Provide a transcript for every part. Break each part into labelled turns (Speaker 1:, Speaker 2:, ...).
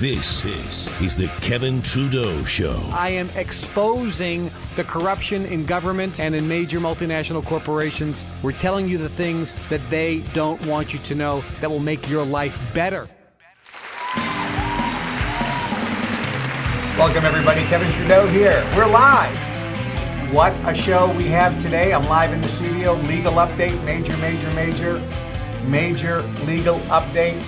Speaker 1: This is the Kevin Trudeau Show.
Speaker 2: I am exposing the corruption in government and in major multinational corporations. We're telling you the things that they don't want you to know that will make your life better.
Speaker 3: Welcome, everybody. Kevin Trudeau here. We're live. What a show we have today. I'm live in the studio. Legal update. Major legal update.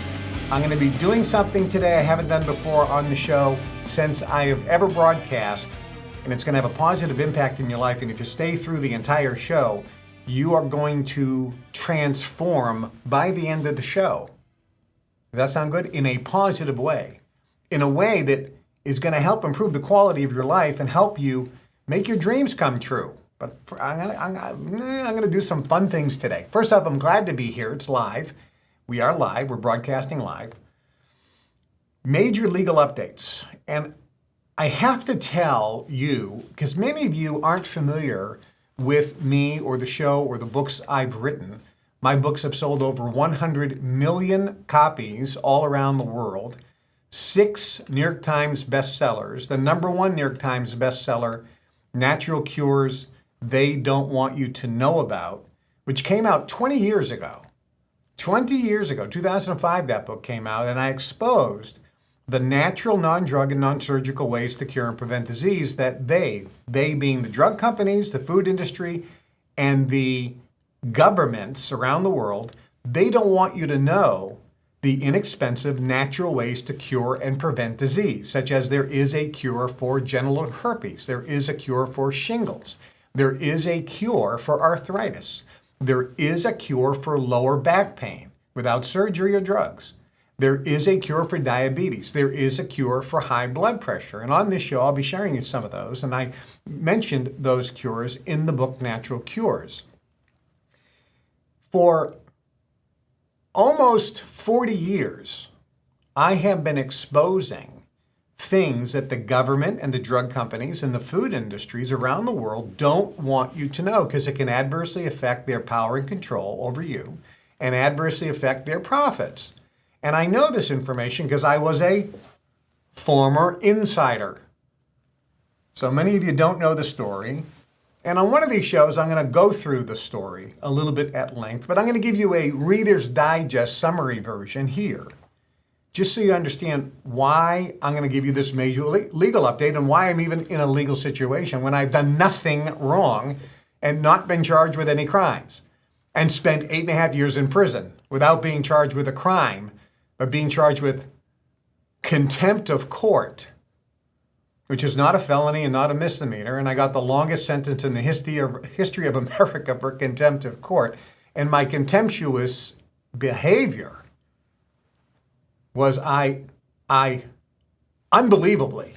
Speaker 3: I'm going to be doing something today I haven't done before on the show since I have ever broadcast, and it's going to have a positive impact in your life. And if you stay through the entire show, you are going to transform by the end of the show. Does that sound good? In a positive way. In a way that is going to help improve the quality of your life and help you make your dreams come true. But I'm going to do some fun things today. First up, I'm glad to be here. It's live. We are live. We're broadcasting live. Major legal updates. And I have to tell you, because many of you aren't familiar with me or the show or the books I've written. My books have sold over 100 million copies all around the world. 6 New York Times bestsellers. The number 1 New York Times bestseller, Natural Cures They Don't Want You to Know About, which came out 20 years ago. 20 years ago, 2005, that book came out, and I exposed the natural, non-drug, and non-surgical ways to cure and prevent disease that they being the drug companies, the food industry, and the governments around the world, they don't want you to know the inexpensive natural ways to cure and prevent disease, such as there is a cure for genital herpes, there is a cure for shingles, there is a cure for arthritis, there is a cure for lower back pain without surgery or drugs. There is a cure for diabetes. There is a cure for high blood pressure. And on this show, I'll be sharing you some of those. And I mentioned those cures in the book, Natural Cures. For almost 40 years, I have been exposing things that the government and the drug companies and the food industries around the world don't want you to know because it can adversely affect their power and control over you and adversely affect their profits. And I know this information because I was a former insider. So many of you don't know the story. And on one of these shows, I'm going to go through the story a little bit at length, but I'm going to give you a Reader's Digest summary version here, just so you understand why I'm going to give you this major legal update and why I'm even in a legal situation when I've done nothing wrong and not been charged with any crimes and spent 8.5 years in prison without being charged with a crime, but being charged with contempt of court, which is not a felony and not a misdemeanor. And I got the longest sentence in the history of America for contempt of court. And my contemptuous behavior was I unbelievably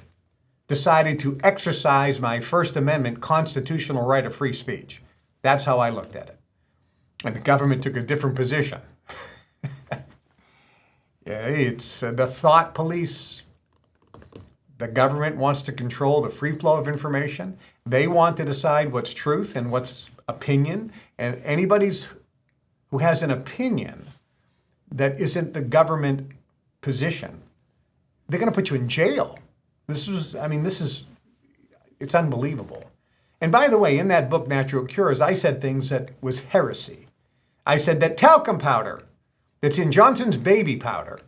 Speaker 3: decided to exercise my First Amendment constitutional right of free speech. That's how I looked at it. And the government took a different position. Yeah, it's the thought police. The government wants to control the free flow of information. They want to decide what's truth and what's opinion. And anybody who has an opinion that isn't the government position, they're going to put you in jail. It's unbelievable. And by the way, in that book, Natural Cures, I said things that was heresy. I said that talcum powder that's in Johnson's baby powder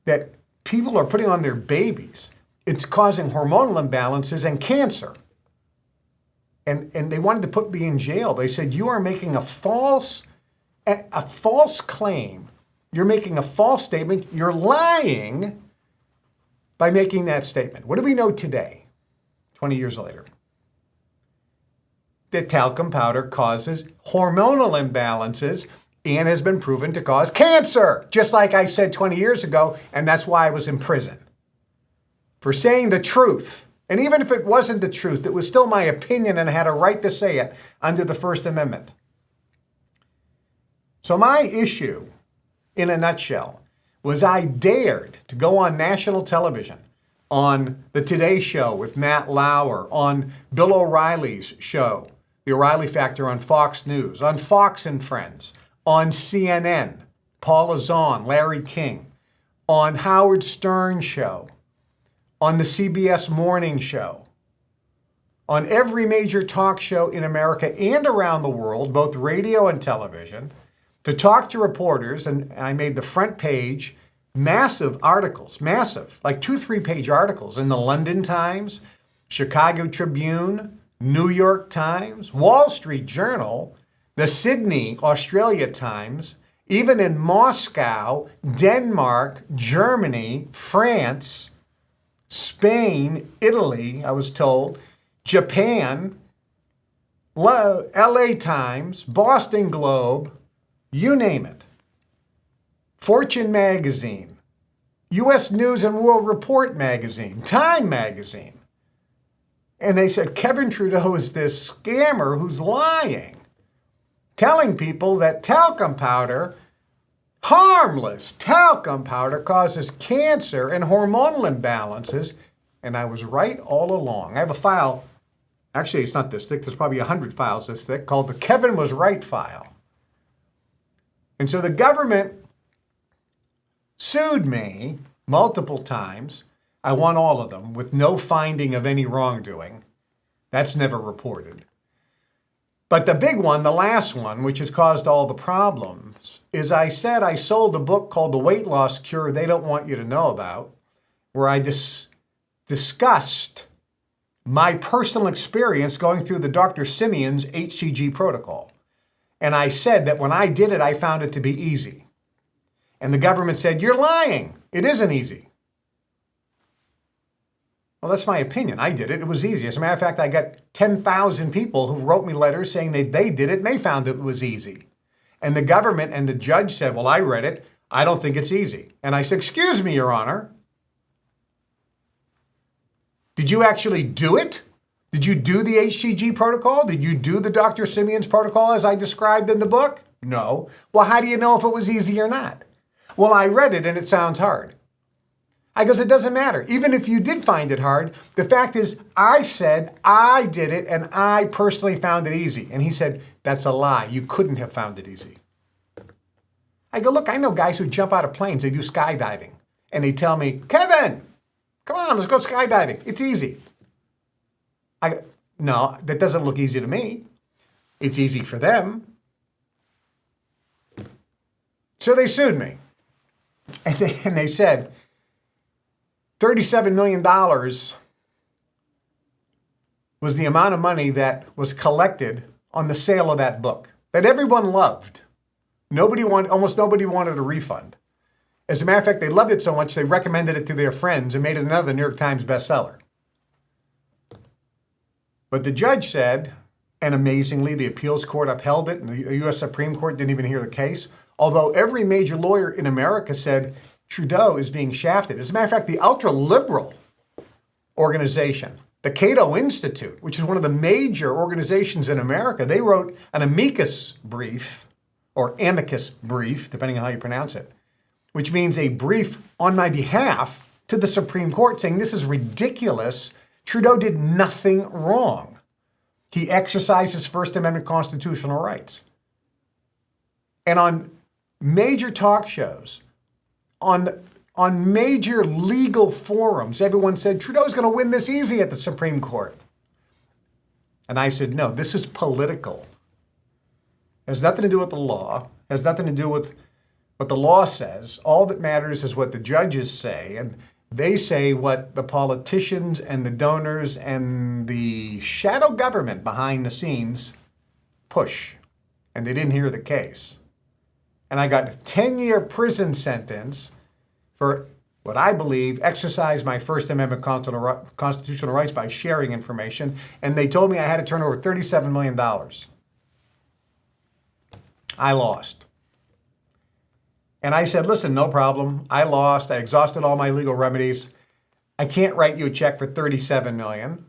Speaker 3: that people are putting on their babies, it's causing hormonal imbalances and cancer. And they wanted to put me in jail. They said, you are making a false claim. You're making a false statement. You're lying by making that statement. What do we know today, 20 years later? That talcum powder causes hormonal imbalances and has been proven to cause cancer, just like I said 20 years ago, and that's why I was in prison. For saying the truth. And even if it wasn't the truth, it was still my opinion and I had a right to say it under the First Amendment. So my issue, in a nutshell, was I dared to go on national television, on the Today Show with Matt Lauer, on Bill O'Reilly's show, The O'Reilly Factor on Fox News, on Fox and Friends, on CNN, Paula Zahn, Larry King, on Howard Stern show, on the CBS Morning Show, on every major talk show in America and around the world, both radio and television, to talk to reporters. And I made the front page, massive articles, massive, like 2-3-page articles in the London Times, Chicago Tribune, New York Times, Wall Street Journal, the Sydney, Australia Times, even in Moscow, Denmark, Germany, France, Spain, Italy, I was told, Japan, LA Times, Boston Globe, you name it. Fortune Magazine, US News and World Report Magazine, Time Magazine. And they said Kevin Trudeau is this scammer who's lying, telling people that talcum powder, harmless talcum powder, causes cancer and hormonal imbalances. And I was right all along. I have a file, actually it's not this thick, there's probably 100 files this thick, called the Kevin Was Right file. And so the government sued me multiple times. I won all of them with no finding of any wrongdoing. That's never reported. But the big one, the last one, which has caused all the problems, is I said I sold a book called The Weight Loss Cure They Don't Want You to Know About, where I discussed my personal experience going through the Dr. Simeon's HCG protocol. And I said that when I did it, I found it to be easy. And the government said, you're lying. It isn't easy. Well, that's my opinion. I did it. It was easy. As a matter of fact, I got 10,000 people who wrote me letters saying they did it and they found it was easy. And the government and the judge said, well, I read it. I don't think it's easy. And I said, excuse me, Your Honor. Did you actually do it? Did you do the HCG protocol? Did you do the Dr. Simeon's protocol as I described in the book? No. Well, how do you know if it was easy or not? Well, I read it and it sounds hard. I goes, it doesn't matter. Even if you did find it hard, the fact is I said I did it and I personally found it easy. And he said, that's a lie. You couldn't have found it easy. I go, look, I know guys who jump out of planes. They do skydiving. And they tell me, Kevin, come on, let's go skydiving. It's easy. I go, no, that doesn't look easy to me. It's easy for them. So they sued me. And they said, $37 million was the amount of money that was collected on the sale of that book that everyone loved. Almost nobody wanted a refund. As a matter of fact, they loved it so much they recommended it to their friends and made it another New York Times bestseller. But the judge said, and amazingly, the appeals court upheld it, and the U.S. Supreme Court didn't even hear the case, although every major lawyer in America said Trudeau is being shafted. As a matter of fact, the ultra-liberal organization, the Cato Institute, which is one of the major organizations in America, they wrote an amicus brief, or amicus brief, depending on how you pronounce it, which means a brief on my behalf to the Supreme Court saying this is ridiculous. Trudeau did nothing wrong. He exercised his First Amendment constitutional rights. And on major talk shows, on major legal forums, everyone said, Trudeau's going to win this easy at the Supreme Court. And I said, no, this is political. It has nothing to do with the law. It has nothing to do with what the law says. All that matters is what the judges say. And they say what the politicians and the donors and the shadow government behind the scenes push. And they didn't hear the case. And I got a 10-year prison sentence for what I believe exercised my First Amendment constitutional rights by sharing information. And they told me I had to turn over $37 million. I lost. And I said, listen, no problem. I lost. I exhausted all my legal remedies. I can't write you a check for $37 million.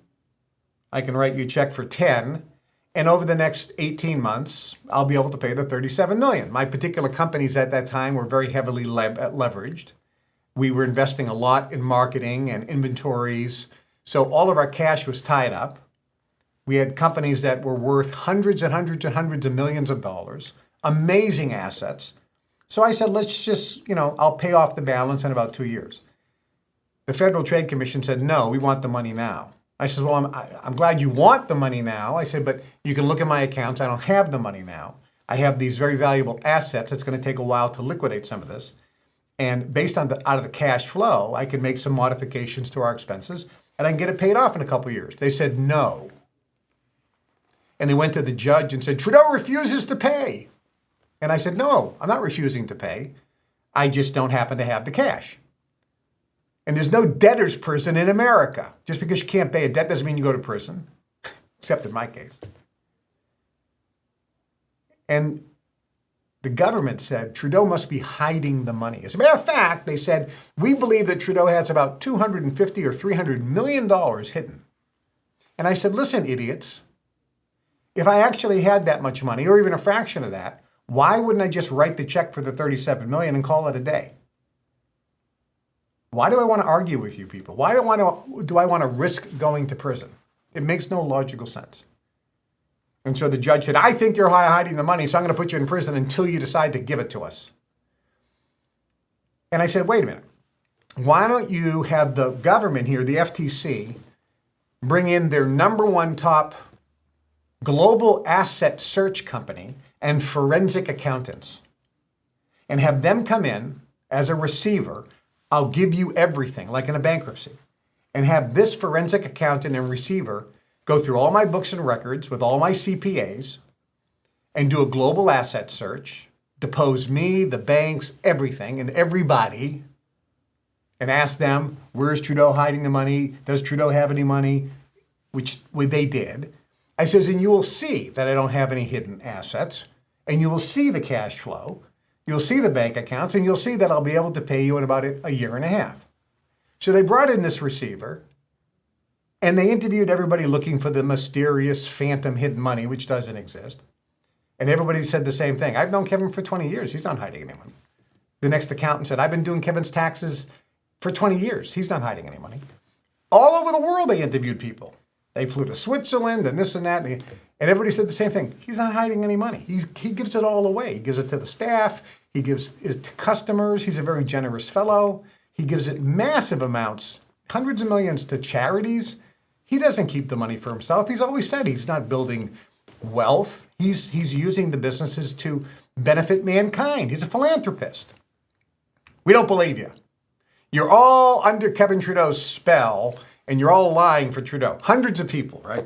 Speaker 3: I can write you a check for 10. And over the next 18 months, I'll be able to pay the $37 million. My particular companies at that time were very heavily leveraged. We were investing a lot in marketing and inventories. So all of our cash was tied up. We had companies that were worth hundreds and hundreds and hundreds of millions of dollars, amazing assets. So I said, let's just, I'll pay off the balance in about 2 years. The Federal Trade Commission said, no, we want the money now. I said, well, I'm glad you want the money now. I said, but you can look at my accounts. I don't have the money now. I have these very valuable assets. It's going to take a while to liquidate some of this. And based on out of the cash flow, I can make some modifications to our expenses and I can get it paid off in a couple of years. They said no. And they went to the judge and said, Trudeau refuses to pay. And I said, no, I'm not refusing to pay. I just don't happen to have the cash. And there's no debtors prison in America. Just because you can't pay a debt doesn't mean you go to prison, except in my case. And the government said Trudeau must be hiding the money. As a matter of fact, they said, we believe that Trudeau has about $250 or $300 million hidden. And I said, listen, idiots, if I actually had that much money, or even a fraction of that, why wouldn't I just write the check for the $37 million and call it a day? Why do I want to argue with you people? Why do I want to risk going to prison? It makes no logical sense. And so the judge said, I think you're hiding the money, so I'm going to put you in prison until you decide to give it to us. And I said, wait a minute. Why don't you have the government here, the FTC, bring in their number one top global asset search company and forensic accountants and have them come in as a receiver. I'll give you everything, like in a bankruptcy, and have this forensic accountant and receiver go through all my books and records with all my CPAs and do a global asset search, depose me, the banks, everything, and everybody, and ask them, where's Trudeau hiding the money? Does Trudeau have any money? Which they did. I says, and you will see that I don't have any hidden assets, and you will see the cash flow. You'll see the bank accounts, and you'll see that I'll be able to pay you in about a year and a half. So they brought in this receiver, and they interviewed everybody looking for the mysterious phantom hidden money, which doesn't exist. And everybody said the same thing. I've known Kevin for 20 years. He's not hiding any money. The next accountant said, I've been doing Kevin's taxes for 20 years. He's not hiding any money. All over the world, they interviewed people. They flew to Switzerland and this and that. And everybody said the same thing. He's not hiding any money. He gives it all away. He gives it to the staff. He gives it to customers. He's a very generous fellow. He gives it massive amounts, hundreds of millions to charities. He doesn't keep the money for himself. He's always said he's not building wealth. He's using the businesses to benefit mankind. He's a philanthropist. We don't believe you. You're all under Kevin Trudeau's spell, and you're all lying for Trudeau. Hundreds of people, right?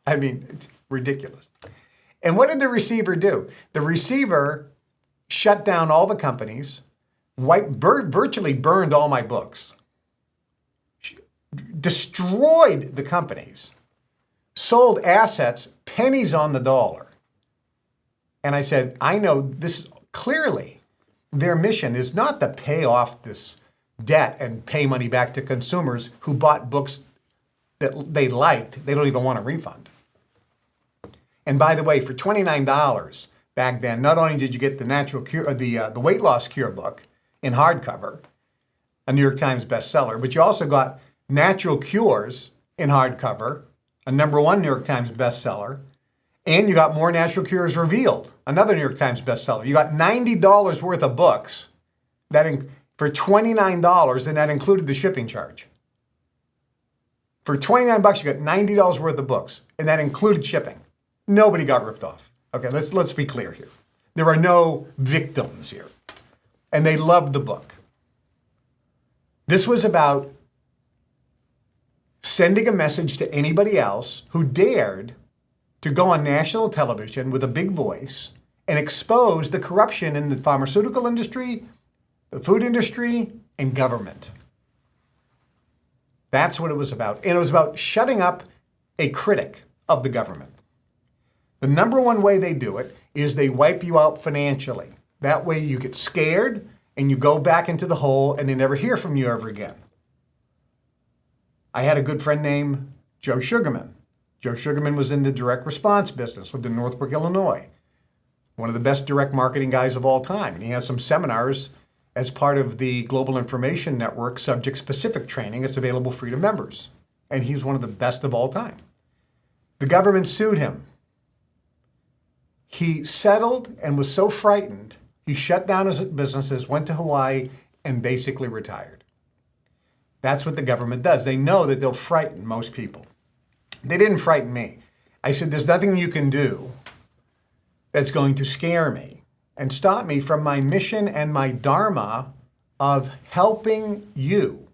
Speaker 3: I mean, it's ridiculous. And what did the receiver do? The receiver shut down all the companies, virtually burned all my books, destroyed the companies, sold assets, pennies on the dollar. And I said, I know this clearly. Their mission is not to pay off this debt and pay money back to consumers who bought books that they liked. They don't even want a refund. And by the way, for $29 back then, not only did you get the natural cure, the weight loss cure book in hardcover, a New York Times bestseller, but you also got Natural Cures in hardcover, a #1 New York Times bestseller, and you got More Natural Cures Revealed, another New York Times bestseller. You got $90 worth of books for $29, and that included the shipping charge. For $29, you got $90 worth of books, and that included shipping. Nobody got ripped off. Okay, let's be clear here. There are no victims here. And they loved the book. This was about sending a message to anybody else who dared to go on national television with a big voice and expose the corruption in the pharmaceutical industry, the food industry, and government. That's what it was about. And it was about shutting up a critic of the government. The #1 way they do it is they wipe you out financially. That way you get scared and you go back into the hole and they never hear from you ever again. I had a good friend named Joe Sugarman. Joe Sugarman was in the direct response business, lived in Northbrook, Illinois. One of the best direct marketing guys of all time. And he has some seminars as part of the Global Information Network subject-specific training that's available free to members. And he's one of the best of all time. The government sued him. He settled and was so frightened, he shut down his businesses, went to Hawaii, and basically retired. That's what the government does. They know that they'll frighten most people. They didn't frighten me. I said, there's nothing you can do that's going to scare me and stop me from my mission and my dharma of helping you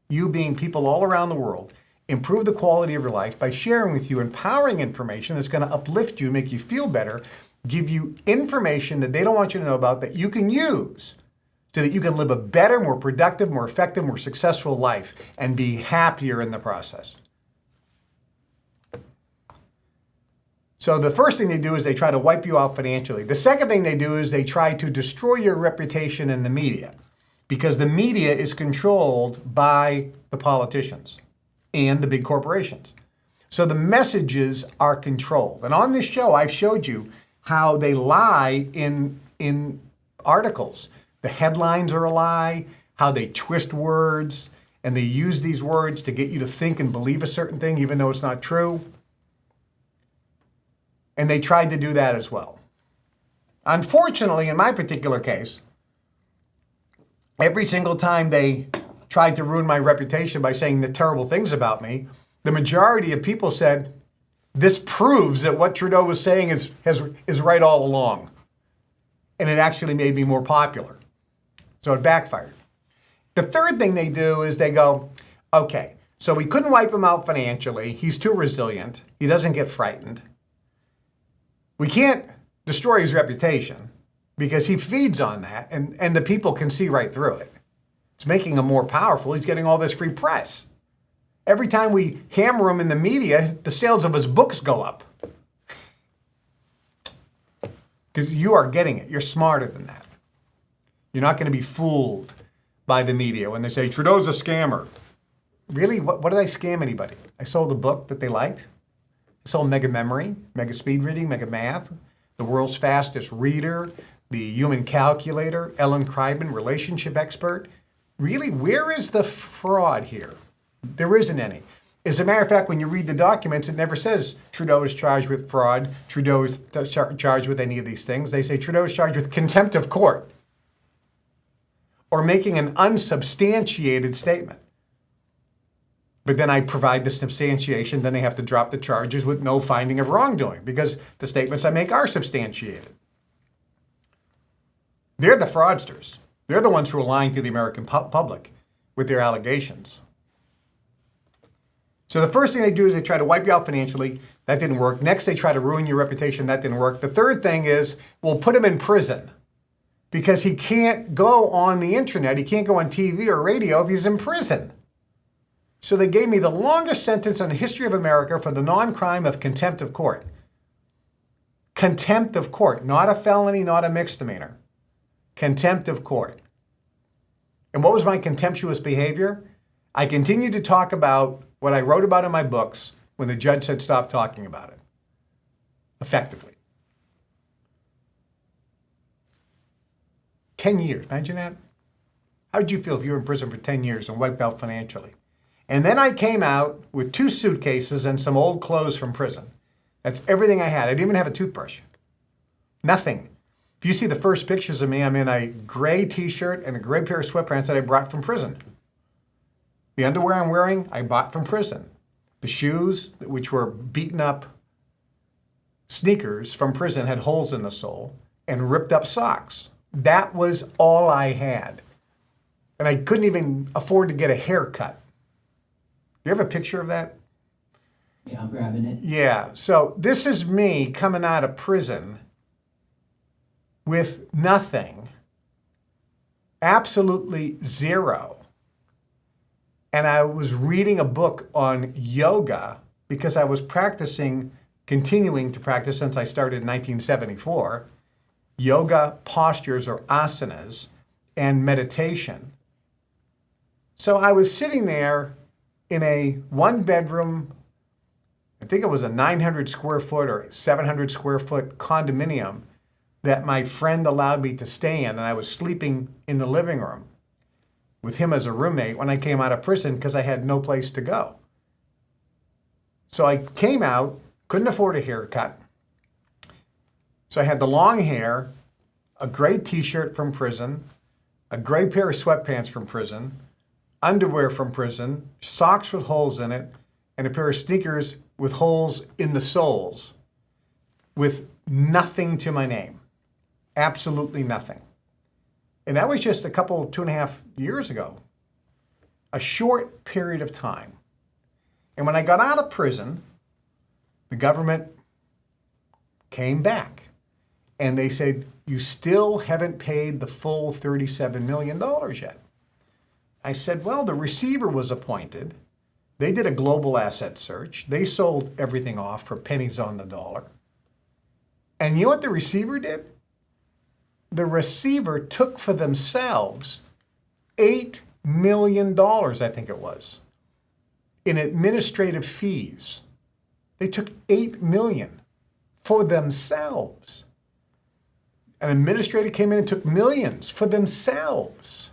Speaker 3: being people all around the world, improve the quality of your life by sharing with you empowering information that's going to uplift you, make you feel better, give you information that they don't want you to know about that you can use so that you can live a better, more productive, more effective, more successful life and be happier in the process. So the first thing they do is they try to wipe you out financially. The second thing they do is they try to destroy your reputation in the media, because the media is controlled by the politicians and the big corporations. So the messages are controlled. And on this show, I've showed you how they lie in articles. The headlines are a lie, how they twist words, and they use these words to get you to think and believe a certain thing, even though it's not true. And they tried to do that as well. Unfortunately, in my particular case, every single time they tried to ruin my reputation by saying the terrible things about me, the majority of people said, this proves that what Trudeau was saying is right all along. And it actually made me more popular. So it backfired. The third thing they do is they go, okay, so we couldn't wipe him out financially. He's too resilient. He doesn't get frightened. We can't destroy his reputation because he feeds on that, and the people can see right through it. It's making him more powerful. He's getting all this free press. Every time we hammer him in the media, the sales of his books go up. Because you are getting it. You're smarter than that. You're not going to be fooled by the media when they say, Trudeau's a scammer. Really? What did I scam anybody? I sold a book that they liked. I sold Mega Memory, Mega Speed Reading, Mega Math, The World's Fastest Reader, The Human Calculator, Ellen Kreidman, Relationship Expert. Really, where is the fraud here? There isn't any. As a matter of fact, when you read the documents, it never says Trudeau is charged with fraud, Trudeau is charged with any of these things. They say Trudeau is charged with contempt of court or making an unsubstantiated statement. But then I provide the substantiation, then they have to drop the charges with no finding of wrongdoing because the statements I make are substantiated. They're the fraudsters. They're the ones who are lying to the American public with their allegations. So the first thing they do is they try to wipe you out financially. That didn't work. Next, they try to ruin your reputation. That didn't work. The third thing is, we'll put him in prison because he can't go on the internet. He can't go on TV or radio if he's in prison. So they gave me the longest sentence in the history of America for the non-crime of contempt of court. Contempt of court, not a felony, not a misdemeanor. Contempt of court. And what was my contemptuous behavior? I continued to talk about what I wrote about in my books when the judge said stop talking about it. Effectively. 10 years, imagine that. How'd you feel if you were in prison for 10 years and wiped out financially? And then I came out with 2 suitcases and some old clothes from prison. That's everything I had. I didn't even have a toothbrush. Nothing. If you see the first pictures of me, I'm in a gray t-shirt and a gray pair of sweatpants that I brought from prison. The underwear I'm wearing, I bought from prison. The shoes, which were beaten up sneakers from prison, had holes in the sole, and ripped up socks. That was all I had. And I couldn't even afford to get a haircut. You have a picture of that?
Speaker 4: Yeah, I'm grabbing it.
Speaker 3: Yeah, so this is me coming out of prison with nothing, absolutely zero. And I was reading a book on yoga because I was continuing to practice since I started in 1974, yoga postures or asanas and meditation. So I was sitting there in a 1-bedroom, I think it was a 900 square foot or 700 square foot condominium that my friend allowed me to stay in, and I was sleeping in the living room with him as a roommate when I came out of prison because I had no place to go. So I came out, couldn't afford a haircut, So I had the long hair, a gray t-shirt from prison, a gray pair of sweatpants from prison, underwear from prison, socks with holes in it, and a pair of sneakers with holes in the soles, with nothing to my name. Absolutely nothing. And that was just 2.5 years ago. A short period of time. And when I got out of prison, the government came back and they said, you still haven't paid the full $37 million yet. I said, well, the receiver was appointed. They did a global asset search. They sold everything off for pennies on the dollar. And you know what the receiver did? The receiver took for themselves $8 million, I think it was, in administrative fees. They took $8 million for themselves. An administrator came in and took millions for themselves.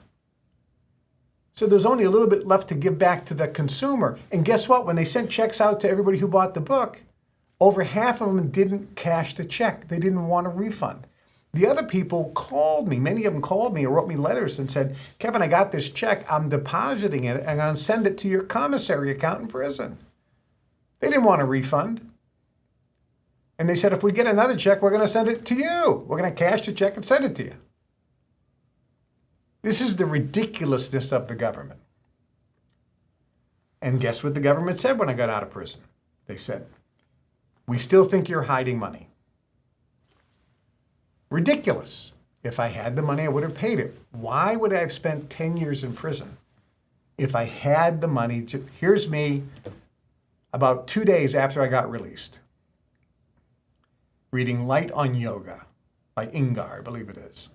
Speaker 3: So there's only a little bit left to give back to the consumer. And guess what? When they sent checks out to everybody who bought the book, over half of them didn't cash the check. They didn't want a refund. The other people called me. Many of them called me or wrote me letters and said, Kevin, I got this check. I'm depositing it and I'm going to send it to your commissary account in prison. They didn't want a refund. And they said, if we get another check, we're going to send it to you. We're going to cash the check and send it to you. This is the ridiculousness of the government. And guess what the government said when I got out of prison? They said, we still think you're hiding money. Ridiculous. If I had the money, I would have paid it. Why would I have spent 10 years in prison if I had the money? Here's me about 2 days after I got released, reading Light on Yoga by Ingar, I believe it is.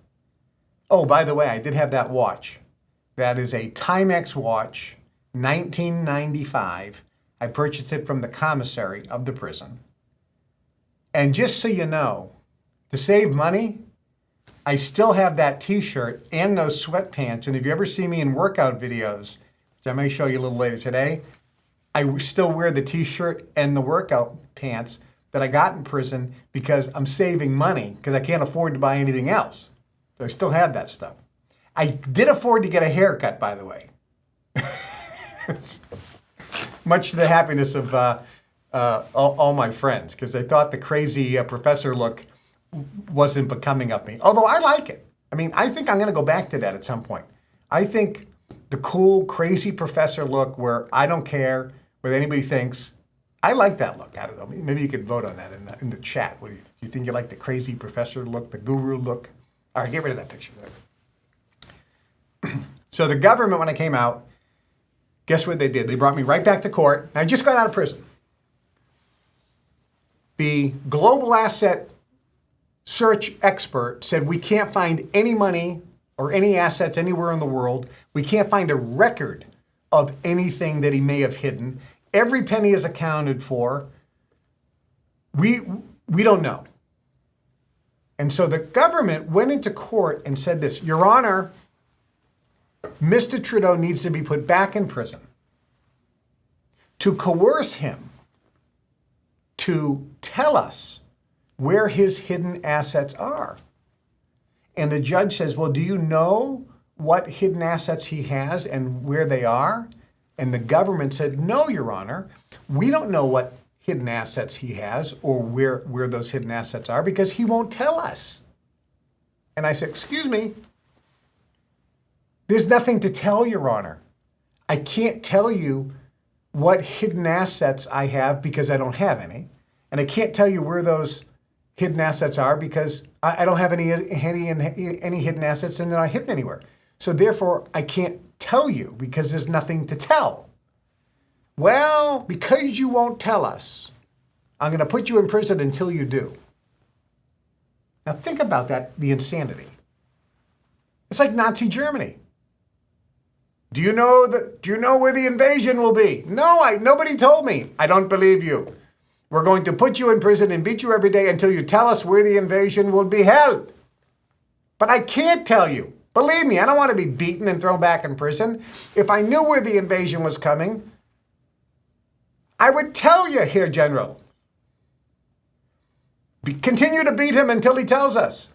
Speaker 3: Oh, by the way, I did have that watch. That is a Timex watch, 1995. I purchased it from the commissary of the prison. And just so you know, to save money, I still have that t-shirt and those sweatpants. And if you ever see me in workout videos, which I may show you a little later today, I still wear the t-shirt and the workout pants that I got in prison because I'm saving money because I can't afford to buy anything else. So I still have that stuff. I did afford to get a haircut, by the way. Much to the happiness of all my friends, because they thought the crazy professor look wasn't becoming of me. Although I like it. I mean, I think I'm going to go back to that at some point. I think the cool, crazy professor look where I don't care what anybody thinks, I like that look. I don't know. Maybe you could vote on that in the chat. What do you think you like the crazy professor look, the guru look? All right, get rid of that picture. So the government, when I came out, guess what they did? They brought me right back to court. I just got out of prison. The global asset search expert said we can't find any money or any assets anywhere in the world. We can't find a record of anything that he may have hidden. Every penny is accounted for. We don't know. And so the government went into court and said this, Your Honor, Mr. Trudeau needs to be put back in prison. To coerce him to tell us where his hidden assets are. And the judge says, well, do you know what hidden assets he has and where they are? And the government said, no, Your Honor, we don't know what hidden assets he has or where those hidden assets are because he won't tell us. And I said, excuse me, there's nothing to tell, Your Honor. I can't tell you what hidden assets I have because I don't have any. And I can't tell you where those hidden assets are because I don't have any hidden assets and they're not hidden anywhere. So therefore, I can't tell you because there's nothing to tell. Well, because you won't tell us, I'm going to put you in prison until you do. Now think about that, the insanity. It's like Nazi Germany. Do you know where the invasion will be? No, nobody told me. I don't believe you. We're going to put you in prison and beat you every day until you tell us where the invasion will be held. But I can't tell you. Believe me, I don't want to be beaten and thrown back in prison. If I knew where the invasion was coming, I would tell you here, General. Continue to beat him until he tells us.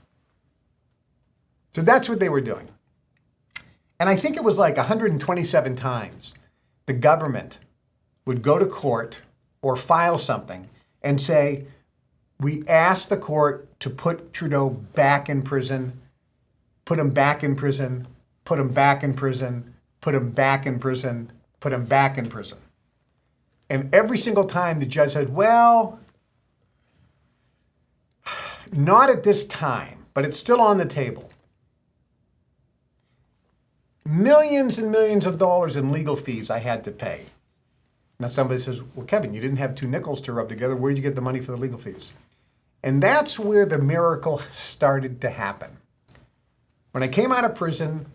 Speaker 3: So that's what they were doing. And I think it was like 127 times the government would go to court or file something and say, we asked the court to put Trudeau back in prison, put him back in prison, put him back in prison, put him back in prison, put him back in prison. And every single time the judge said, well, not at this time, but it's still on the table. Millions and millions of dollars in legal fees I had to pay. Now somebody says, well, Kevin, you didn't have two nickels to rub together. Where did you get the money for the legal fees? And that's where the miracle started to happen. When I came out of prison,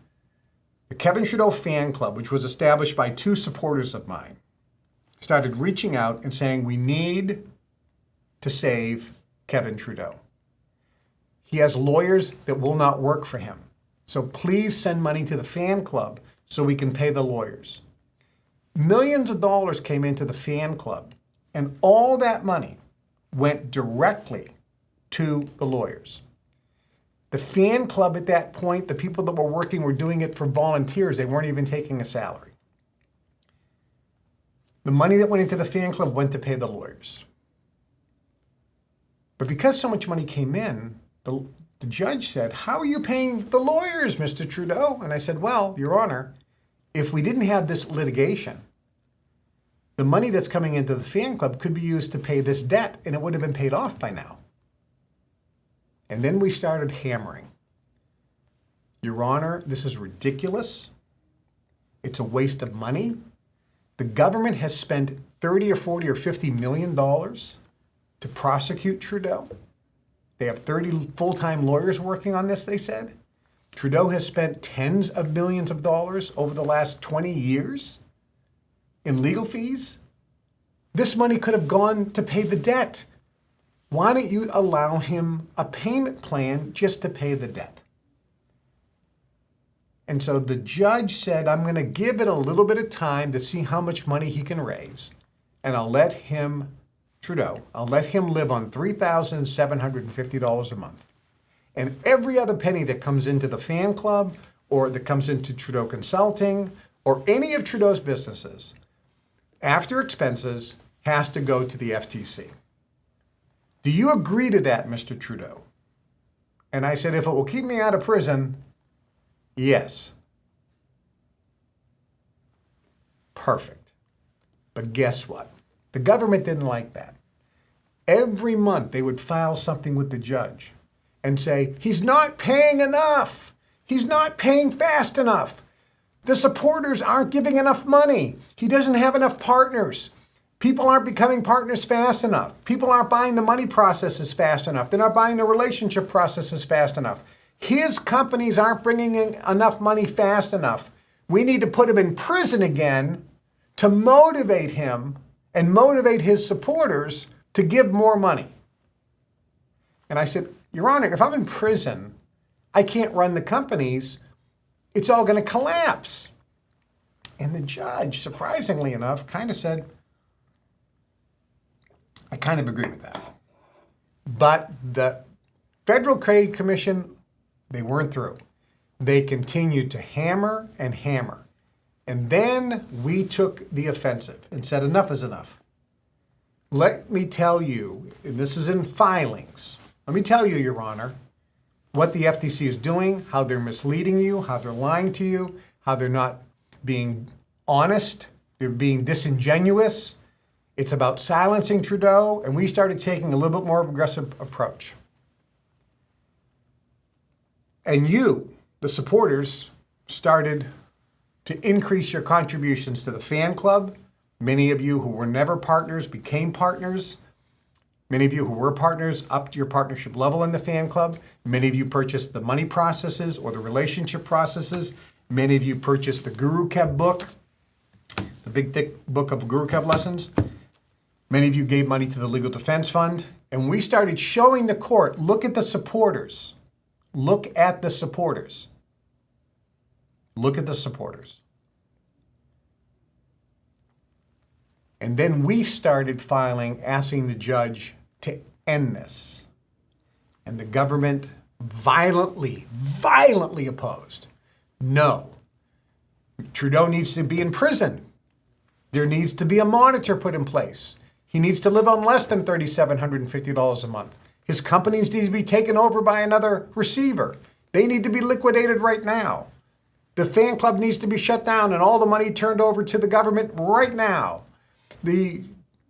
Speaker 3: the Kevin Trudeau fan club, which was established by two supporters of mine, started reaching out and saying, we need to save Kevin Trudeau. He has lawyers that will not work for him. So please send money to the fan club so we can pay the lawyers. Millions of dollars came into the fan club, and all that money went directly to the lawyers. The fan club at that point, the people that were working were doing it for volunteers. They weren't even taking a salary. The money that went into the fan club went to pay the lawyers. But because so much money came in, the judge said, how are you paying the lawyers, Mr. Trudeau? And I said, well, Your Honor, if we didn't have this litigation, the money that's coming into the fan club could be used to pay this debt, and it would have been paid off by now. And then we started hammering. Your Honor, this is ridiculous. It's a waste of money. The government has spent 30 or 40 or 50 million dollars to prosecute Trudeau. They have 30 full-time lawyers working on this, they said. Trudeau has spent tens of millions of dollars over the last 20 years in legal fees. This money could have gone to pay the debt. Why don't you allow him a payment plan just to pay the debt? And so the judge said, I'm going to give it a little bit of time to see how much money he can raise, and I'll let him, Trudeau, I'll let him live on $3,750 a month. And every other penny that comes into the fan club or that comes into Trudeau Consulting or any of Trudeau's businesses, after expenses, has to go to the FTC. Do you agree to that, Mr. Trudeau? And I said, if it will keep me out of prison, yes. Perfect. But guess what? The government didn't like that. Every month they would file something with the judge and say, he's not paying enough. He's not paying fast enough. The supporters aren't giving enough money. He doesn't have enough partners. People aren't becoming partners fast enough. People aren't buying the money processes fast enough. They're not buying the relationship processes fast enough. His companies aren't bringing in enough money fast enough. We need to put him in prison again to motivate him and motivate his supporters to give more money. And I said, Your Honor, if I'm in prison, I can't run the companies. It's all going to collapse. And the judge, surprisingly enough, kind of said, I kind of agree with that. But the Federal Trade Commission, they weren't through. They continued to hammer and hammer. And then we took the offensive and said, enough is enough. Let me tell you, and this is in filings, let me tell you, Your Honor, what the FTC is doing, how they're misleading you, how they're lying to you, how they're not being honest, they're being disingenuous. It's about silencing Trudeau, and we started taking a little bit more aggressive approach. And you, the supporters, started to increase your contributions to the fan club. Many of you who were never partners became partners. Many of you who were partners upped your partnership level in the fan club. Many of you purchased the money processes or the relationship processes. Many of you purchased the Guru Kev book, the big thick book of Guru Kev lessons. Many of you gave money to the Legal Defense Fund. And we started showing the court, look at the supporters. Look at the supporters. Look at the supporters. And then we started filing, asking the judge to end this. And the government violently opposed. No. Trudeau needs to be in prison. There needs to be a monitor put in place. He needs to live on less than $3,750 a month. His companies need to be taken over by another receiver. They need to be liquidated right now. The fan club needs to be shut down and all the money turned over to the government right now. The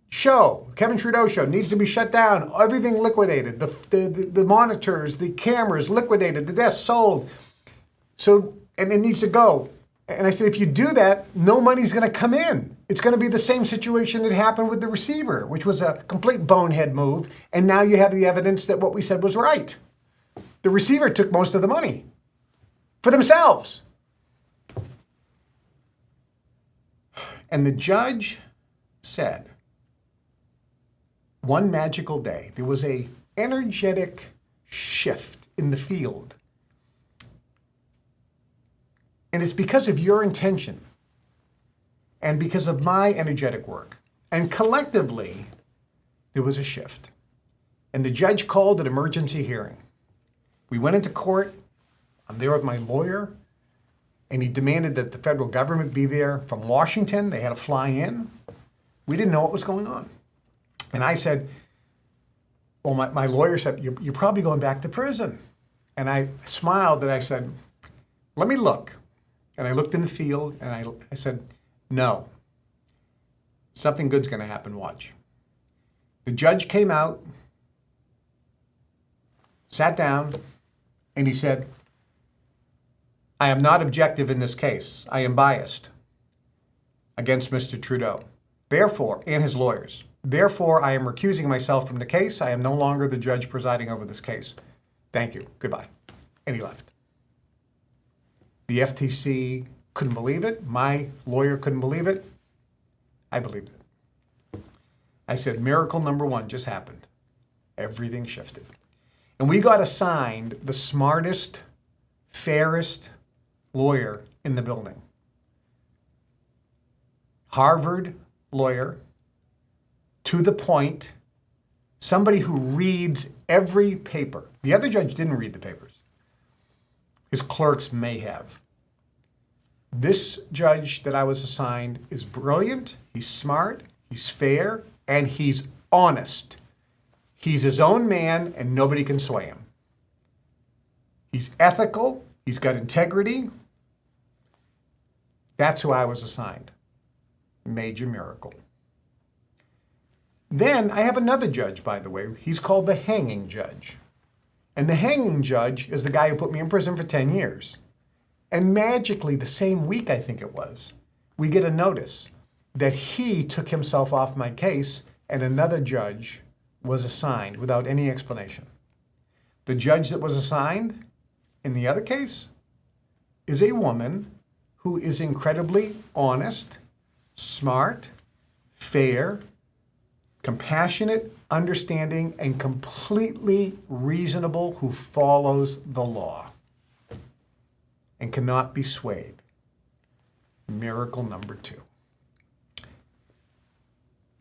Speaker 3: show, Kevin Trudeau Show, needs to be shut down, everything liquidated, the monitors, the cameras liquidated, the desks sold. So, and it needs to go. And I said, if you do that, no money's going to come in. It's going to be the same situation that happened with the receiver, which was a complete bonehead move. And now you have the evidence that what we said was right. The receiver took most of the money for themselves. And the judge said, one magical day, there was an energetic shift in the field. And it's because of your intention and because of my energetic work. And collectively, there was a shift. And the judge called an emergency hearing. We went into court. I'm there with my lawyer. And he demanded that the federal government be there from Washington. They had to fly in. We didn't know what was going on. And I said, well, my lawyer said, you're probably going back to prison. And I smiled and I said, let me look. And I looked in the field and I said, no, something good's going to happen, watch. The judge came out, sat down, and he said, I am not objective in this case. I am biased against Mr. Trudeau. Therefore, and his lawyers. Therefore, I am recusing myself from the case. I am no longer the judge presiding over this case. Thank you. Goodbye. And he left. The FTC couldn't believe it. My lawyer couldn't believe it. I believed it. I said, miracle number one just happened. Everything shifted. And we got assigned the smartest, fairest lawyer in the building. Harvard lawyer, to the point, somebody who reads every paper. The other judge didn't read the papers. His clerks may have. This judge that I was assigned is brilliant, he's smart, he's fair, and he's honest. He's his own man and nobody can sway him. He's ethical, he's got integrity. That's who I was assigned. Major miracle. Then I have another judge, by the way. He's called the hanging judge. And the hanging judge is the guy who put me in prison for 10 years. And magically, the same week, I think it was, we get a notice that he took himself off my case and another judge was assigned without any explanation. The judge that was assigned in the other case is a woman who is incredibly honest, smart, fair, compassionate, understanding, and completely reasonable, who follows the law and cannot be swayed. Miracle number two.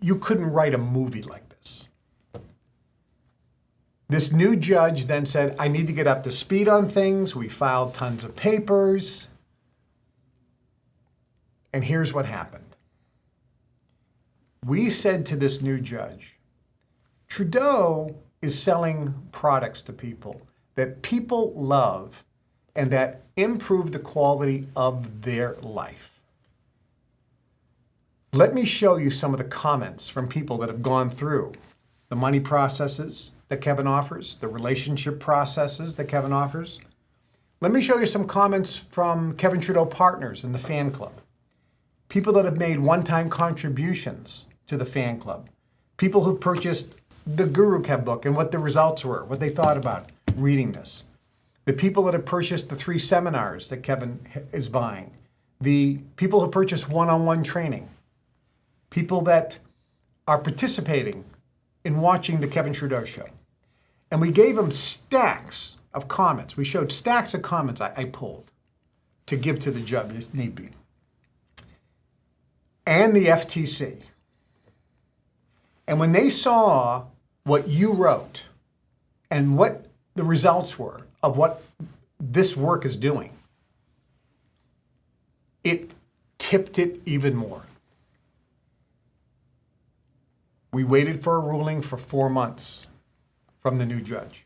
Speaker 3: You couldn't write a movie like this. This new judge then said, I need to get up to speed on things. We filed tons of papers. And here's what happened. We said to this new judge, Trudeau is selling products to people that people love and that improve the quality of their life. Let me show you some of the comments from people that have gone through the money processes that Kevin offers, the relationship processes that Kevin offers. Let me show you some comments from Kevin Trudeau partners in the fan club. People that have made one-time contributions to the fan club. People who purchased the Guru Kev book and what the results were, what they thought about reading this. The people that have purchased the 3 seminars that Kevin is buying. The people who purchased one-on-one training. People that are participating in watching the Kevin Trudeau Show. And we gave them stacks of comments. We showed stacks of comments I pulled to give to the judge if need be. And the FTC. And when they saw what you wrote and what the results were of what this work is doing, it tipped it even more. We waited for a ruling for 4 months from the new judge.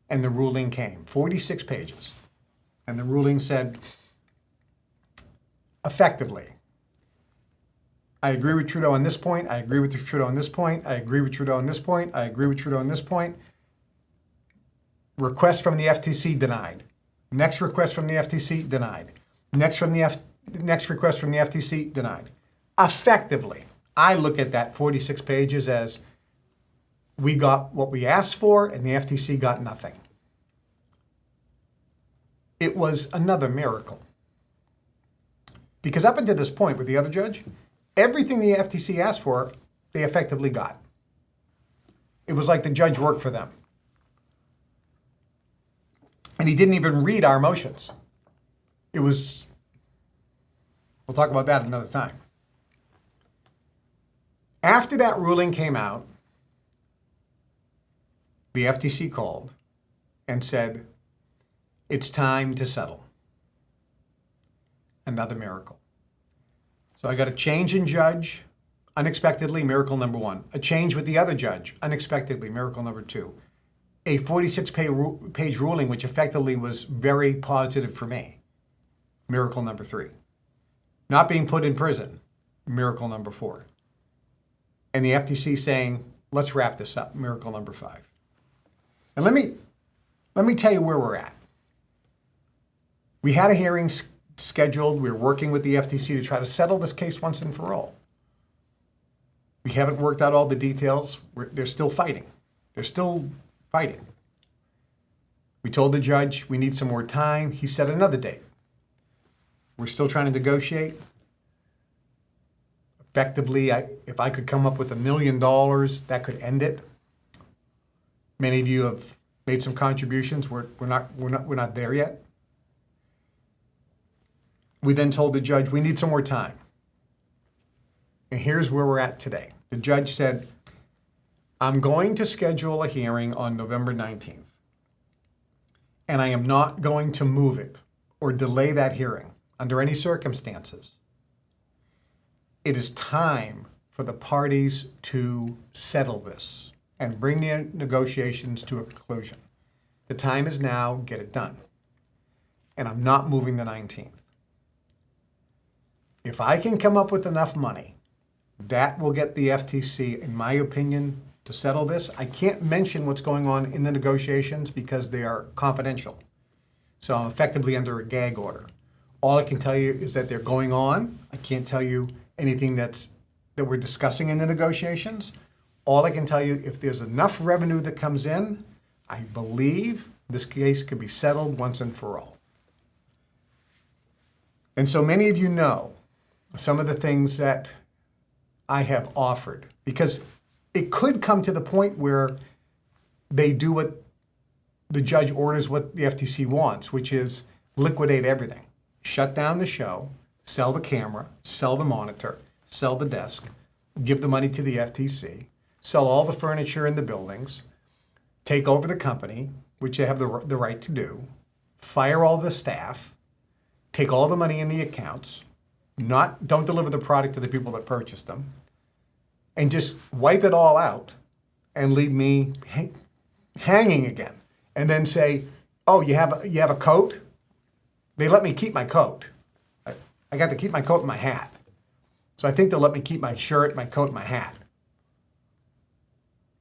Speaker 3: And the ruling came, 46 pages. And the ruling said, effectively, I agree with Trudeau on this point, I agree with Trudeau on this point, I agree with Trudeau on this point, I agree with Trudeau on this point. Request from the FTC denied. Next request from the FTC denied. Next request from the FTC denied. Effectively, I look at that 46 pages as we got what we asked for and the FTC got nothing. It was another miracle. Because up until this point with the other judge, everything the FTC asked for, they effectively got. It was like the judge worked for them. And he didn't even read our motions. It was, we'll talk about that another time. After that ruling came out, the FTC called and said, it's time to settle. Another miracle. So I got a change in judge, unexpectedly, miracle number one. A change with the other judge, unexpectedly, miracle number two. A 46-page ruling, which effectively was very positive for me, miracle number three. Not being put in prison, miracle number four. And the FTC saying, let's wrap this up, miracle number five. And let me tell you where we're at. We had a hearing scheduled. We're working with the FTC to try to settle this case once and for all. We haven't worked out all the details. They're still fighting. They're still fighting. We told the judge we need some more time. He set another date. We're still trying to negotiate. Effectively, if I could come up with $1 million, that could end it. Many of you have made some contributions. We're not there yet. We then told the judge we need some more time. And here's where we're at today. The judge said, I'm going to schedule a hearing on November 19th. And I am not going to move it or delay that hearing under any circumstances. It is time for the parties to settle this and bring the negotiations to a conclusion. The time is now, get it done. And I'm not moving the 19th. If I can come up with enough money, that will get the FTC, in my opinion, to settle this. I can't mention what's going on in the negotiations because they are confidential. So I'm effectively under a gag order. All I can tell you is that they're going on. I can't tell you anything that we're discussing in the negotiations. All I can tell you, if there's enough revenue that comes in, I believe this case could be settled once and for all. And so many of you know some of the things that I have offered, because it could come to the point where they do what the judge orders, what the FTC wants, which is liquidate everything. Shut down the show, sell the camera, sell the monitor, sell the desk, give the money to the FTC, sell all the furniture in the buildings, take over the company, which they have the right to do, fire all the staff, take all the money in the accounts, don't deliver the product to the people that purchased them, and just wipe it all out and leave me hanging again. And then say, oh, you have a coat? They let me keep my coat. I got to keep my coat and my hat. So I think they'll let me keep my shirt, my coat, and my hat.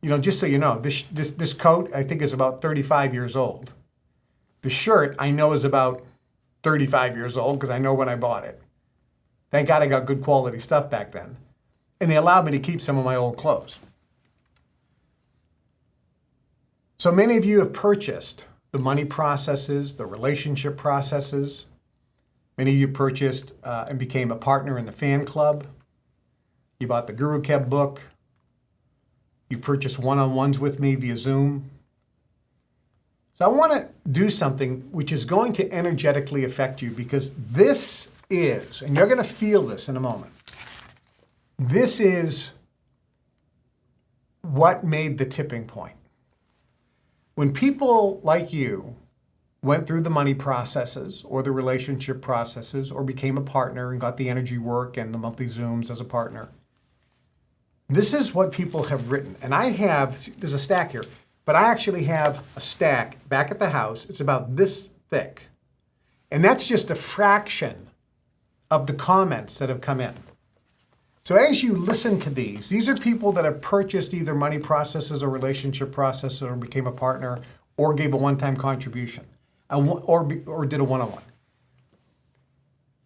Speaker 3: You know, just so you know, this coat I think is about 35 years old. The shirt I know is about 35 years old because I know when I bought it. Thank God I got good quality stuff back then. And they allowed me to keep some of my old clothes. So many of you have purchased the money processes, the relationship processes. Many of you purchased and became a partner in the fan club. You bought the Guru Kev book. You purchased one-on-ones with me via Zoom. So I want to do something which is going to energetically affect you, because this is, and you're going to feel this in a moment, this is what made the tipping point. When people like you went through the money processes or the relationship processes or became a partner and got the energy work and the monthly Zooms as a partner, this is what people have written. And I have, there's a stack here, but I actually have a stack back at the house. It's about this thick. And that's just a fraction of the comments that have come in. So as you listen to these are people that have purchased either money processes or relationship processes or became a partner or gave a one-time contribution or did a one-on-one.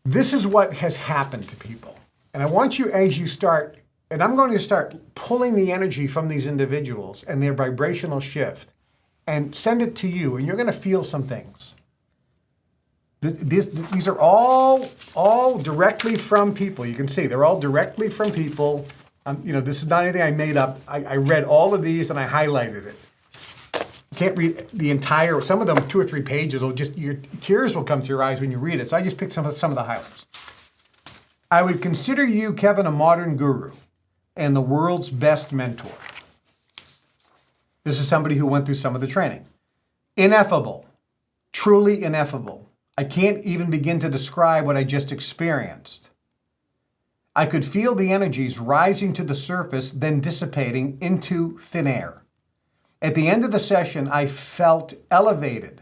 Speaker 3: This is what has happened to people. And I want you, as you start, and I'm going to start pulling the energy from these individuals and their vibrational shift and send it to you, and you're going to feel some things. These are all directly from people. You can see they're all directly from people. This is not anything I made up. I read all of these and I highlighted it. You can't read the entire, some of them 2 or 3 pages, your tears will come to your eyes when you read it. So I just picked some of the highlights. I would consider you, Kevin, a modern guru and the world's best mentor. This is somebody who went through some of the training. Ineffable, truly ineffable. I can't even begin to describe what I just experienced. I could feel the energies rising to the surface, then dissipating into thin air. At the end of the session, I felt elevated.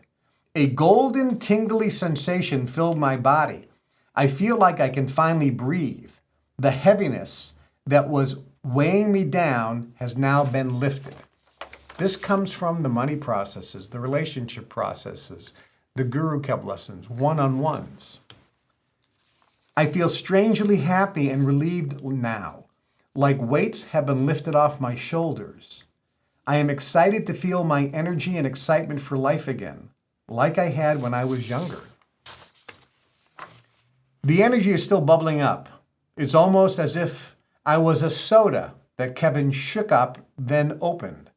Speaker 3: A golden, tingly sensation filled my body. I feel like I can finally breathe. The heaviness that was weighing me down has now been lifted. This comes from the money processes, the relationship processes, the Guru Kev lessons, one-on-ones. I feel strangely happy and relieved now, like weights have been lifted off my shoulders. I am excited to feel my energy and excitement for life again, like I had when I was younger. The energy is still bubbling up. It's almost as if I was a soda that Kevin shook up, then opened.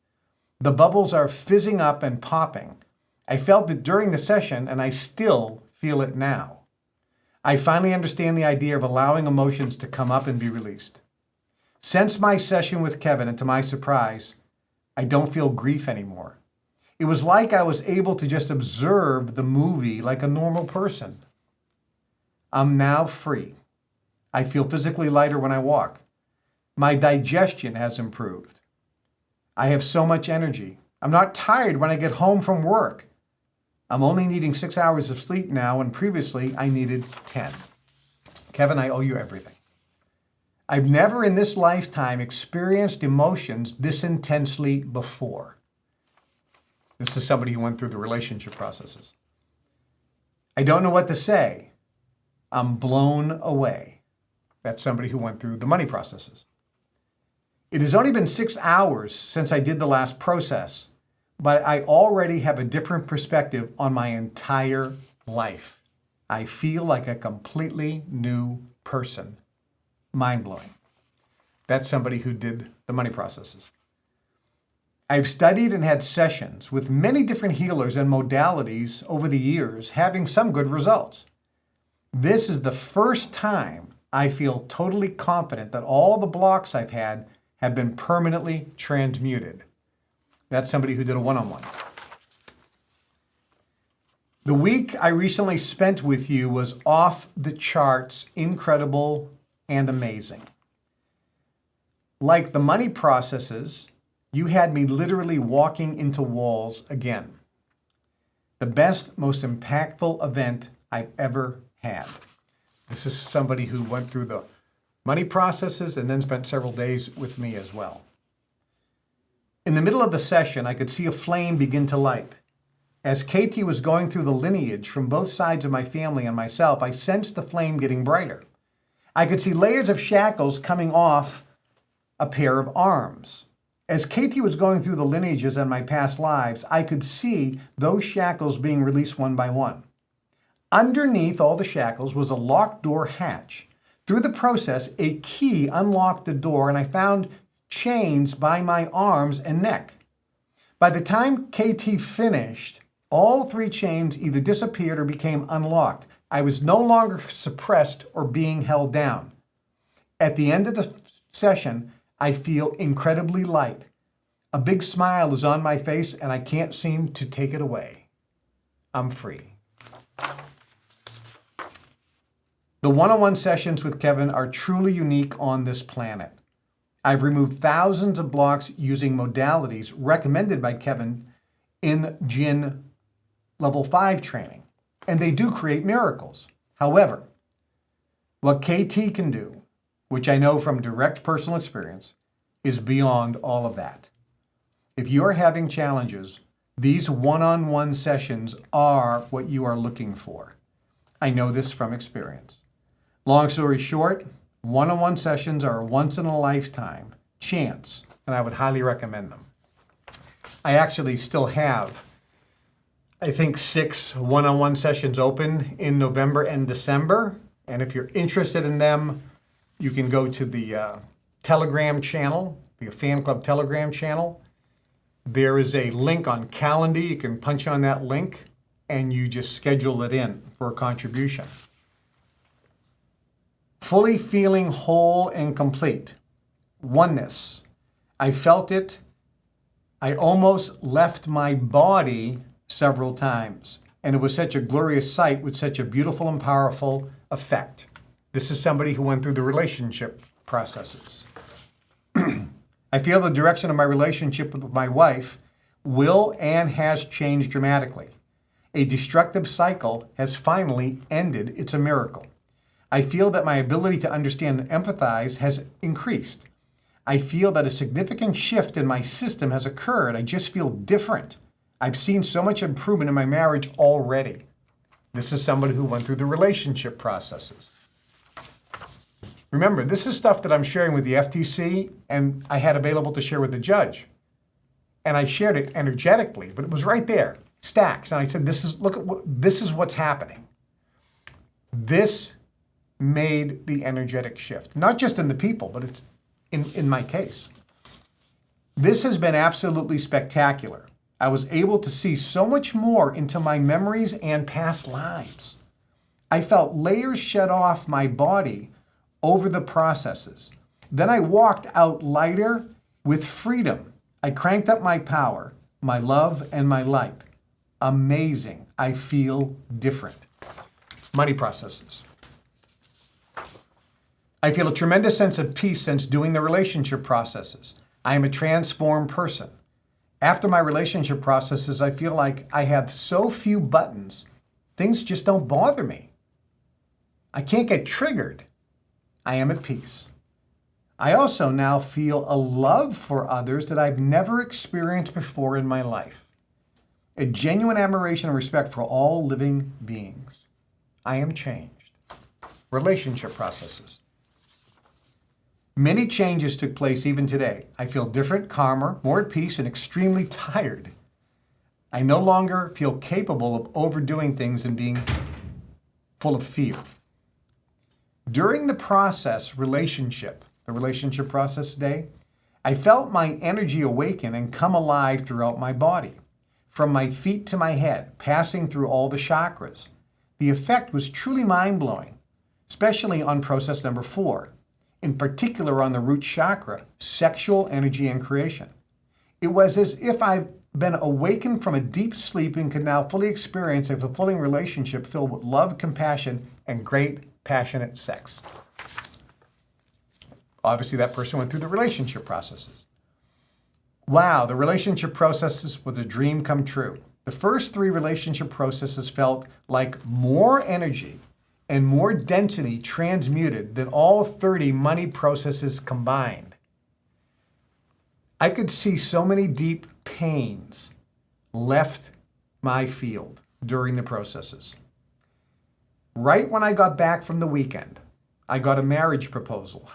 Speaker 3: The bubbles are fizzing up and popping. I felt it during the session, and I still feel it now. I finally understand the idea of allowing emotions to come up and be released. Since my session with Kevin, and to my surprise, I don't feel grief anymore. It was like I was able to just observe the movie like a normal person. I'm now free. I feel physically lighter when I walk. My digestion has improved. I have so much energy. I'm not tired when I get home from work. I'm only needing 6 hours of sleep now, and previously I needed 10. Kevin, I owe you everything. I've never in this lifetime experienced emotions this intensely before. This is somebody who went through the relationship processes. I don't know what to say. I'm blown away. That's somebody who went through the money processes. It has only been 6 hours since I did the last process, but I already have a different perspective on my entire life. I feel like a completely new person. Mind-blowing. That's somebody who did the money processes. I've studied and had sessions with many different healers and modalities over the years, having some good results. This is the first time I feel totally confident that all the blocks I've had have been permanently transmuted. That's somebody who did a one-on-one. The week I recently spent with you was off the charts, incredible and amazing. Like the money processes, you had me literally walking into walls again. The best, most impactful event I've ever had. This is somebody who went through the money processes and then spent several days with me as well. In the middle of the session, I could see a flame begin to light. As KT was going through the lineage from both sides of my family and myself, I sensed the flame getting brighter. I could see layers of shackles coming off a pair of arms. As KT was going through the lineages and my past lives, I could see those shackles being released one by one. Underneath all the shackles was a locked door hatch. Through the process, a key unlocked the door, and I found chains by my arms and neck. By the time KT finished, all 3 chains either disappeared or became unlocked. I was no longer suppressed or being held down. At the end of the session, I feel incredibly light. A big smile is on my face and I can't seem to take it away. I'm free. The one-on-one sessions with Kevin are truly unique on this planet. I've removed thousands of blocks using modalities recommended by Kevin in Jinn Level 5 training, and they do create miracles. However, what KT can do, which I know from direct personal experience, is beyond all of that. If you are having challenges, these one-on-one sessions are what you are looking for. I know this from experience. Long story short, one-on-one sessions are a once-in-a-lifetime chance, and I would highly recommend them. I actually still have, I think, 6 one-on-one sessions open in November and December, and if you're interested in them, you can go to the Telegram channel, the fan club Telegram channel. There is a link on Calendar. You can punch on that link, and you just schedule it in for a contribution. Fully feeling whole and complete. Oneness. I felt it. I almost left my body several times. And it was such a glorious sight with such a beautiful and powerful effect. This is somebody who went through the relationship processes. I feel the direction of my relationship with my wife will and has changed dramatically. A destructive cycle has finally ended. It's a miracle. I feel that my ability to understand and empathize has increased. I feel that a significant shift in my system has occurred. I just feel different. I've seen so much improvement in my marriage already. This is somebody who went through the relationship processes. Remember, this is stuff that I'm sharing with the FTC and I had available to share with the judge. And I shared it energetically, but it was right there, stacks. And I said, this is what's happening. This made the energetic shift, not just in the people, but it's in my case. This has been absolutely spectacular. I was able to see so much more into my memories and past lives. I felt layers shed off my body over the processes. Then I walked out lighter with freedom. I cranked up my power, my love, and my light. Amazing. I feel different. Money processes. I feel a tremendous sense of peace since doing the relationship processes. I am a transformed person. After my relationship processes, I feel like I have so few buttons, things just don't bother me. I can't get triggered. I am at peace. I also now feel a love for others that I've never experienced before in my life. A genuine admiration and respect for all living beings. I am changed. Relationship processes. Many changes took place even today. I feel different, calmer, more at peace, and extremely tired. I no longer feel capable of overdoing things and being full of fear. During the relationship process day, I felt my energy awaken and come alive throughout my body, from my feet to my head, passing through all the chakras. The effect was truly mind-blowing, especially on process number 4, in particular on the root chakra, sexual energy and creation. It was as if I've been awakened from a deep sleep and could now fully experience a fulfilling relationship filled with love, compassion, and great passionate sex. Obviously, that person went through the relationship processes. Wow, the relationship processes was a dream come true. The first 3 relationship processes felt like more energy and more density transmuted than all 30 money processes combined. I could see so many deep pains left my field during the processes. Right when I got back from the weekend, I got a marriage proposal,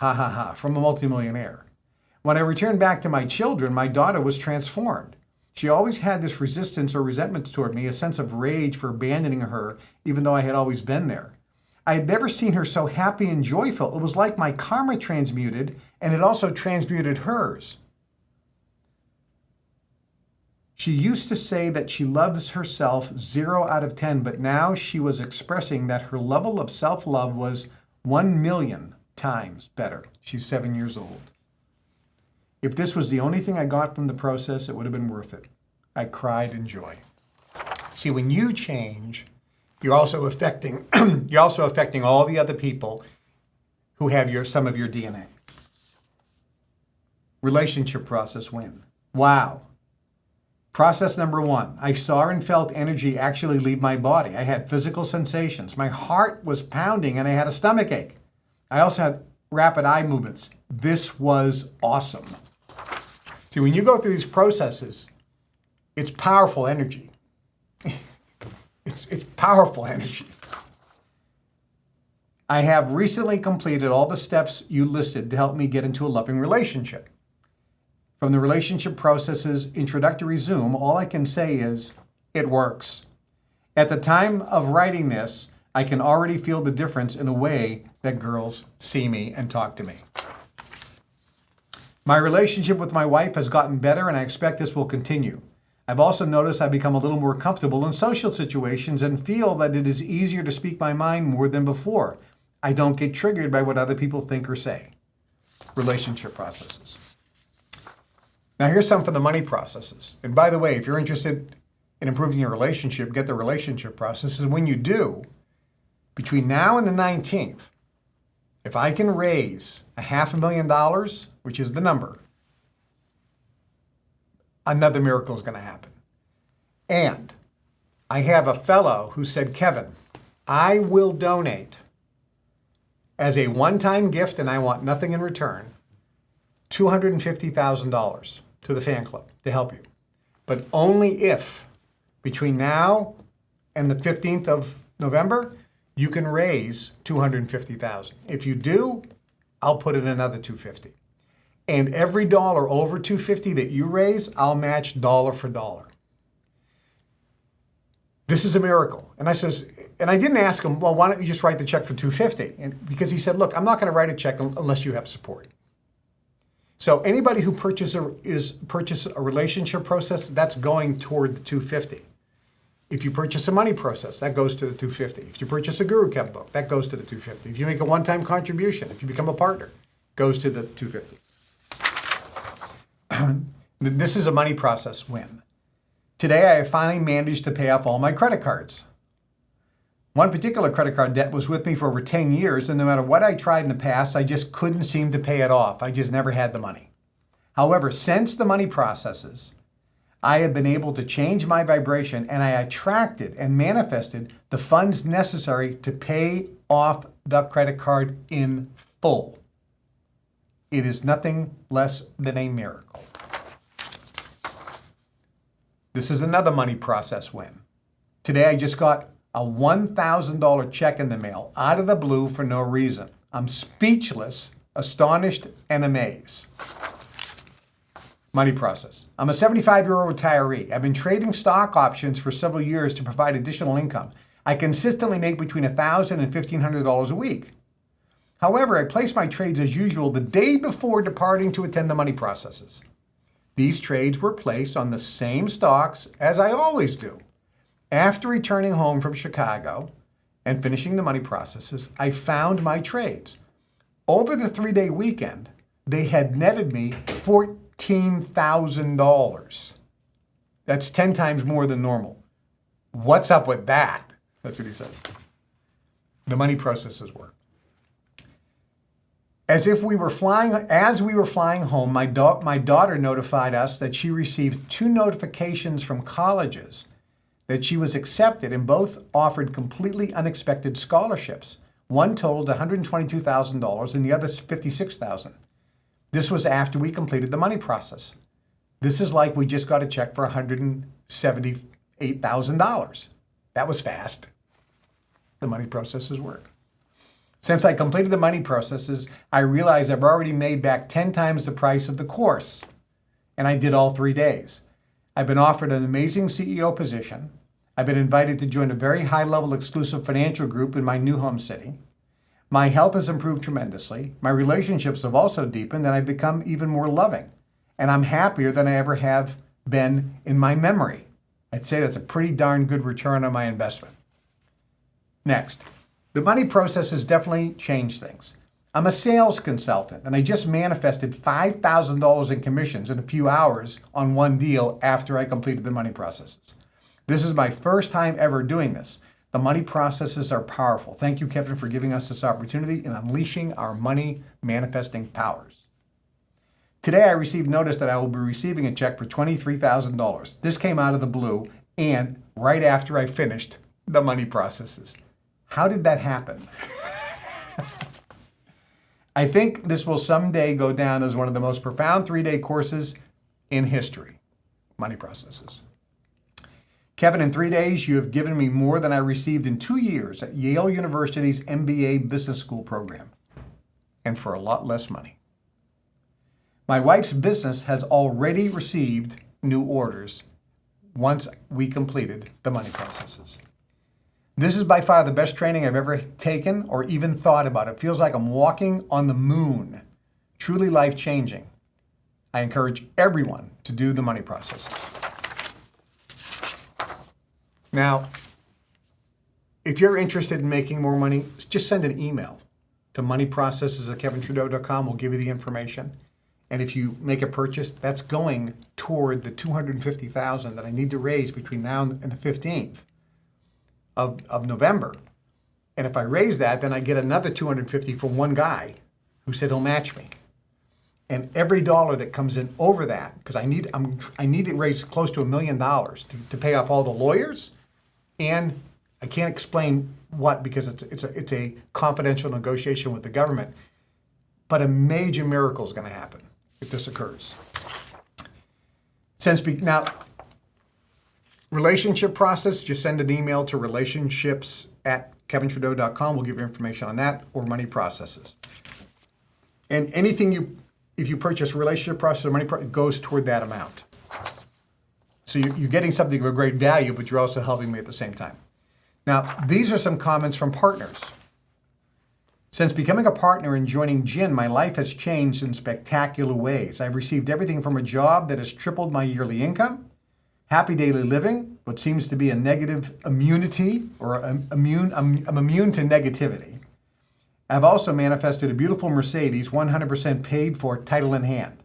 Speaker 3: from a multimillionaire. When I returned back to my children, my daughter was transformed. She always had this resistance or resentment toward me, a sense of rage for abandoning her, even though I had always been there. I had never seen her so happy and joyful. It was like my karma transmuted, and it also transmuted hers. She used to say that she loves herself 0 out of 10, but now she was expressing that her level of self-love was 1,000,000 times better. She's 7 years old. If this was the only thing I got from the process, it would have been worth it. I cried in joy. See, when you change, you're also affecting all the other people who have some of your DNA. Relationship process win. Wow. Process number 1, I saw and felt energy actually leave my body. I had physical sensations. My heart was pounding and I had a stomach ache. I also had rapid eye movements. This was awesome. See, when you go through these processes, it's powerful energy. It's powerful energy. I have recently completed all the steps you listed to help me get into a loving relationship. From the relationship process's introductory Zoom, all I can say is, it works. At the time of writing this, I can already feel the difference in a way that girls see me and talk to me. My relationship with my wife has gotten better and I expect this will continue. I've also noticed I've become a little more comfortable in social situations and feel that it is easier to speak my mind more than before. I don't get triggered by what other people think or say. Relationship processes. Now here's some for the money processes. And by the way, if you're interested in improving your relationship, get the relationship processes. And when you do, between now and the 19th, if I can raise $500,000, which is the number, another miracle is going to happen. And I have a fellow who said, Kevin, I will donate as a one-time gift, and I want nothing in return, $250,000 to the fan club to help you. But only if between now and the 15th of November, you can raise $250,000. If you do, I'll put in another $250. And every dollar over $250 that you raise, I'll match dollar for dollar. This is a miracle. And I didn't ask him, well, why don't you just write the check for $250? And because he said, look, I'm not going to write a check unless you have support. So anybody who purchases a relationship process, that's going toward the $250. If you purchase a money process, that goes to the $250. If you purchase a Guru Kev book, that goes to the $250. If you make a one-time contribution, if you become a partner, goes to the $250. This is a money process win. Today, I have finally managed to pay off all my credit cards. One particular credit card debt was with me for over 10 years, and no matter what I tried in the past, I just couldn't seem to pay it off. I just never had the money. However, since the money processes, I have been able to change my vibration, and I attracted and manifested the funds necessary to pay off the credit card in full. It is nothing less than a miracle. This is another money process win. Today, I just got a $1,000 check in the mail out of the blue for no reason. I'm speechless, astonished, and amazed. Money process. I'm a 75-year-old retiree. I've been trading stock options for several years to provide additional income. I consistently make between $1,000 and $1,500 a week. However, I place my trades as usual the day before departing to attend the money processes. These trades were placed on the same stocks as I always do. After returning home from Chicago and finishing the money processes, I found my trades. Over the 3-day weekend, they had netted me $14,000. That's 10 times more than normal. What's up with that? That's what he says. The money processes work. As we were flying home, my daughter notified us that she received 2 notifications from colleges that she was accepted, and both offered completely unexpected scholarships. One totaled $122,000 and the other $56,000. This was after we completed the money process. This is like we just got a check for $178,000. That was fast. The money processes work. Since I completed the money processes, I realized I've already made back 10 times the price of the course, and I did all 3 days. I've been offered an amazing CEO position. I've been invited to join a very high-level exclusive financial group in my new home city. My health has improved tremendously. My relationships have also deepened, and I've become even more loving. And I'm happier than I ever have been in my memory. I'd say that's a pretty darn good return on my investment. Next, the money process has definitely changed things. I'm a sales consultant, and I just manifested $5,000 in commissions in a few hours on one deal after I completed the money processes. This is my first time ever doing this. The money processes are powerful. Thank you, Kevin, for giving us this opportunity and unleashing our money manifesting powers. Today, I received notice that I will be receiving a check for $23,000. This came out of the blue and right after I finished the money processes. How did that happen? I think this will someday go down as one of the most profound 3-day courses in history. Money processes. Kevin, in 3 days, you have given me more than I received in 2 years at Yale University's MBA Business School program, and for a lot less money. My wife's business has already received new orders once we completed the money processes. This is by far the best training I've ever taken or even thought about. It feels like I'm walking on the moon. Truly life-changing. I encourage everyone to do the money processes. Now, if you're interested in making more money, just send an email to moneyprocesses@kevintrudeau.com. We'll give you the information. And if you make a purchase, that's going toward the $250,000 that I need to raise between now and the 15th of November. And if I raise that, then I get another $250 from one guy who said he'll match me. And every dollar that comes in over that, because I need to raise close to $1 million to pay off all the lawyers, and I can't explain what because it's a confidential negotiation with the government. But a major miracle is going to happen if this occurs. Now, relationship process, just send an email to relationships@kevintrudeau.com. We'll give you information on that, or money processes. And anything if you purchase relationship process or money process, it goes toward that amount. So you're getting something of a great value, but you're also helping me at the same time. Now, these are some comments from partners. Since becoming a partner and joining Gin, my life has changed in spectacular ways. I've received everything from a job that has tripled my yearly income, happy daily living, what seems to be a negative immunity, or I'm immune to negativity. I've also manifested a beautiful Mercedes, 100% paid for, title in hand.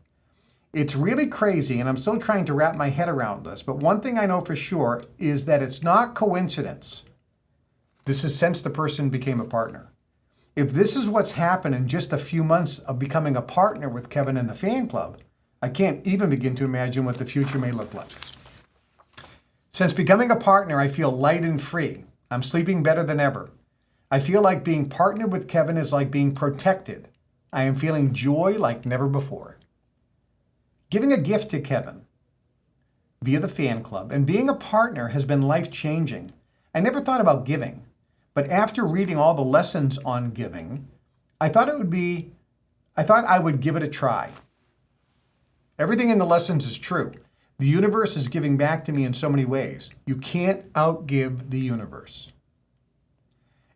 Speaker 3: It's really crazy, and I'm still trying to wrap my head around this, but one thing I know for sure is that it's not coincidence. This is since the person became a partner. If this is what's happened in just a few months of becoming a partner with Kevin and the fan club, I can't even begin to imagine what the future may look like. Since becoming a partner, I feel light and free. I'm sleeping better than ever. I feel like being partnered with Kevin is like being protected. I am feeling joy like never before. Giving a gift to Kevin via the fan club and being a partner has been life-changing. I never thought about giving, but after reading all the lessons on giving, I thought I would give it a try. Everything in the lessons is true. The universe is giving back to me in so many ways. You can't outgive the universe.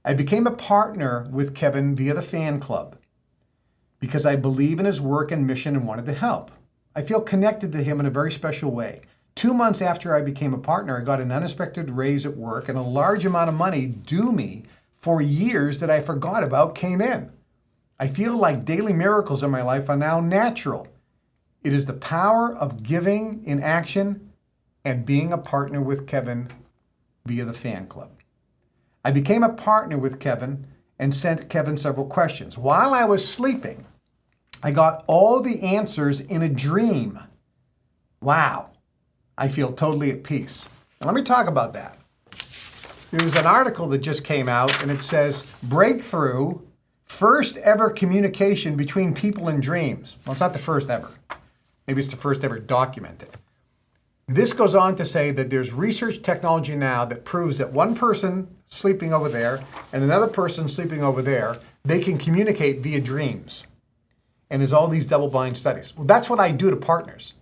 Speaker 3: I became a partner with Kevin via the fan club because I believe in his work and mission and wanted to help. I feel connected to him in a very special way. 2 months after I became a partner, I got an unexpected raise at work, and a large amount of money due me for years that I forgot about came in. I feel like daily miracles in my life are now natural. It is the power of giving in action and being a partner with Kevin via the fan club. I became a partner with Kevin and sent Kevin several questions. While I was sleeping, I got all the answers in a dream. Wow. I feel totally at peace. Now, let me talk about that. There's an article that just came out, and it says, breakthrough, first ever communication between people in dreams. Well, it's not the first ever. Maybe it's the first ever documented. This goes on to say that there's research technology now that proves that one person sleeping over there and another person sleeping over there, they can communicate via dreams. And there's all these double-blind studies. Well, that's what I do to partners.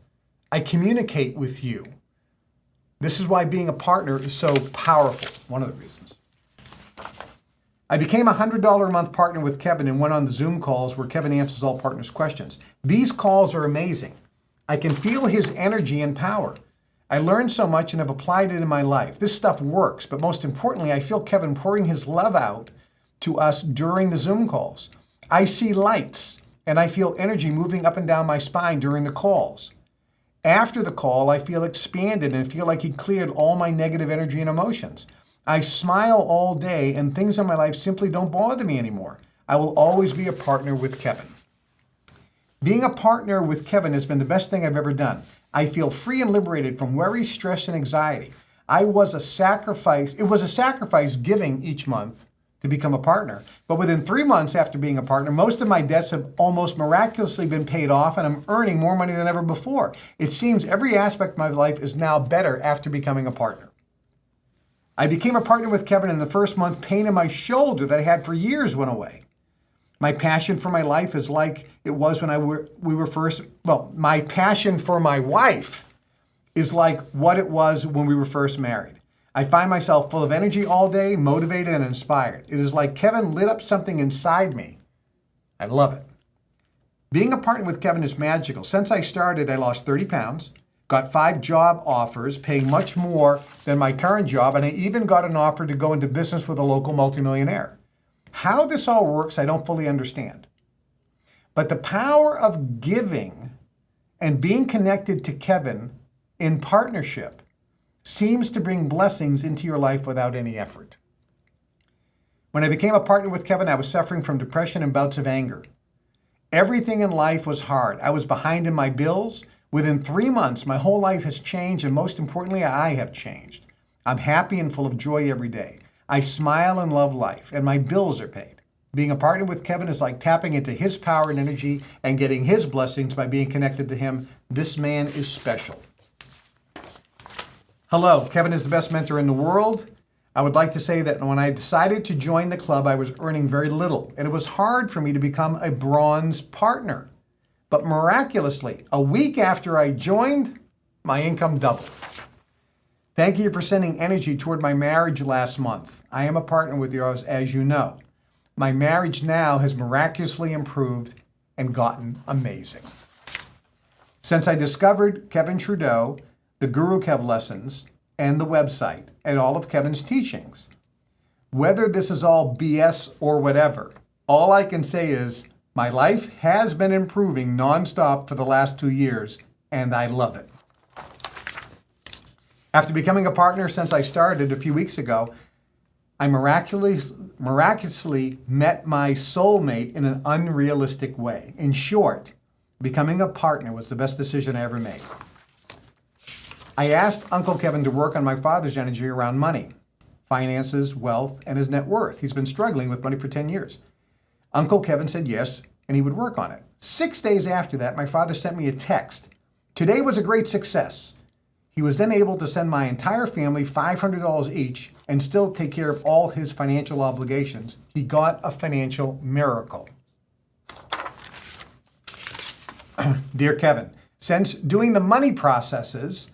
Speaker 3: I communicate with you. This is why being a partner is so powerful, one of the reasons. I became a $100 a month partner with Kevin and went on the Zoom calls where Kevin answers all partners' questions. These calls are amazing. I can feel his energy and power. I learned so much and have applied it in my life. This stuff works, but most importantly, I feel Kevin pouring his love out to us during the Zoom calls. I see lights and I feel energy moving up and down my spine during the calls. After the call, I feel expanded and feel like he cleared all my negative energy and emotions. I smile all day and things in my life simply don't bother me anymore. I will always be a partner with Kevin. Being a partner with Kevin has been the best thing I've ever done. I feel free and liberated from worry, stress, and anxiety. It was a sacrifice giving each month to become a partner. But within 3 months after being a partner, most of my debts have almost miraculously been paid off and I'm earning more money than ever before. It seems every aspect of my life is now better after becoming a partner. I became a partner with Kevin in the first month. Pain in my shoulder that I had for years went away. My passion for my life is like it was when my passion for my wife is like what it was when we were first married. I find myself full of energy all day, motivated and inspired. It is like Kevin lit up something inside me. I love it. Being a partner with Kevin is magical. Since I started, I lost 30 pounds, got 5 job offers, paying much more than my current job, and I even got an offer to go into business with a local multimillionaire. How this all works, I don't fully understand. But the power of giving and being connected to Kevin in partnership seems to bring blessings into your life without any effort. When I became a partner with Kevin, I was suffering from depression and bouts of anger. Everything in life was hard. I was behind in my bills. Within 3 months, my whole life has changed, and most importantly, I have changed. I'm happy and full of joy every day. I smile and love life, and my bills are paid. Being a partner with Kevin is like tapping into his power and energy and getting his blessings by being connected to him. This man is special. Hello, Kevin is the best mentor in the world. I would like to say that when I decided to join the club, I was earning very little, and it was hard for me to become a bronze partner. But miraculously, a week after I joined, my income doubled. Thank you for sending energy toward my marriage last month. I am a partner with yours, as you know. My marriage now has miraculously improved and gotten amazing. Since I discovered Kevin Trudeau, the Guru Kev lessons, and the website, and all of Kevin's teachings. Whether this is all BS or whatever, all I can say is my life has been improving nonstop for the last 2 years, and I love it. After becoming a partner since I started a few weeks ago, I miraculously met my soulmate in an unrealistic way. In short, becoming a partner was the best decision I ever made. I asked Uncle Kevin to work on my father's energy around money, finances, wealth, and his net worth. He's been struggling with money for 10 years. Uncle Kevin said yes, and he would work on it. 6 days after that, my father sent me a text. Today was a great success. He was then able to send my entire family $500 each and still take care of all his financial obligations. He got a financial miracle. Dear Kevin, since doing the money processes,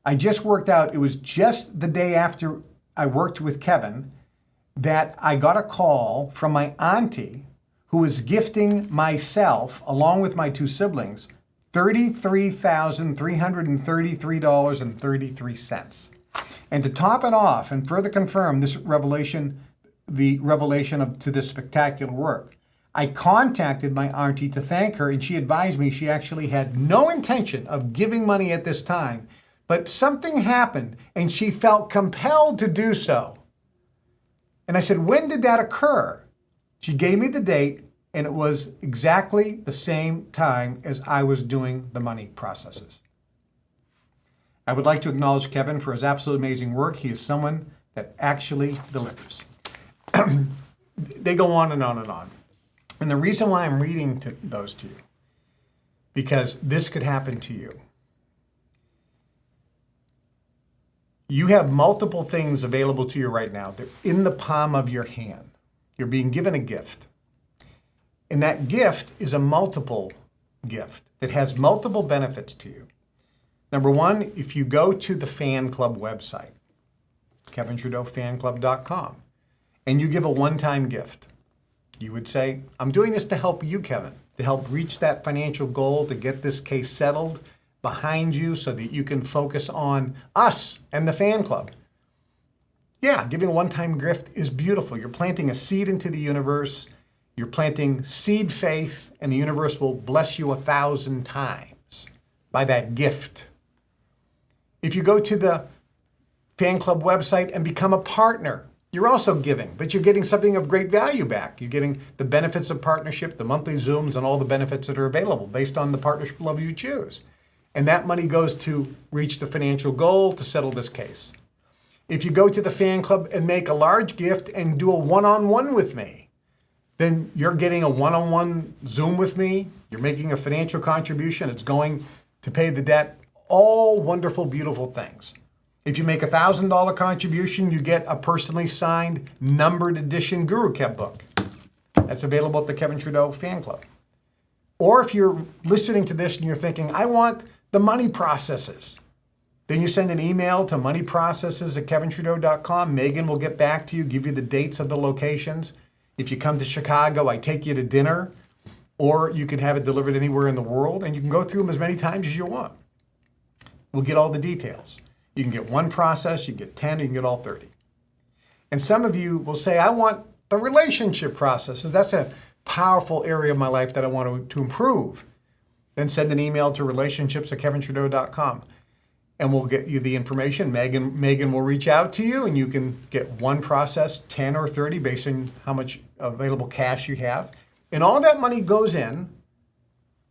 Speaker 3: I just worked out, it was just the day after I worked with Kevin that I got a call from my auntie who was gifting myself, along with my 2 siblings, $33,333.33. And to top it off and further confirm this revelation, to this spectacular work, I contacted my auntie to thank her, and she advised me she actually had no intention of giving money at this time, but something happened and she felt compelled to do so. And I said, when did that occur? She gave me the date, and it was exactly the same time as I was doing the money processes. I would like to acknowledge Kevin for his absolutely amazing work. He is someone that actually delivers. They go on and on and on. And the reason why I'm reading those to you, because this could happen to you. You have multiple things available to you right now. They're in the palm of your hand. You're being given a gift. And that gift is a multiple gift that has multiple benefits to you. Number one, if you go to the fan club website, KevinTrudeauFanClub.com, and you give a one-time gift, you would say, I'm doing this to help you, Kevin, to help reach that financial goal, to get this case settled behind you so that you can focus on us and the fan club. Yeah, giving a one-time gift is beautiful. You're planting a seed into the universe. You're planting seed faith, and the universe will bless you 1,000 times by that gift. If you go to the fan club website and become a partner, you're also giving, but you're getting something of great value back. You're getting the benefits of partnership, the monthly Zooms, and all the benefits that are available based on the partnership level you choose. And that money goes to reach the financial goal to settle this case. If you go to the fan club and make a large gift and do a one-on-one with me, then you're getting a one-on-one Zoom with me. You're making a financial contribution. It's going to pay the debt. All wonderful, beautiful things. If you make a $1,000 contribution, you get a personally signed numbered edition Guru Kev book. That's available at the Kevin Trudeau fan club. Or if you're listening to this and you're thinking, I want the money processes, then you send an email to moneyprocesses@kevintrudeau.com. Megan will get back to you, give you the dates of the locations. If you come to Chicago, I take you to dinner, or you can have it delivered anywhere in the world, and you can go through them as many times as you want. We'll get all the details. You can get one process, you can get 10, you can get all 30. And some of you will say, I want the relationship processes. That's a powerful area of my life that I want to improve. Then send an email to relationships@kevintrudeau.com. And we'll get you the information. Megan will reach out to you, and you can get one process, 10 or 30, based on how much available cash you have. And all that money goes in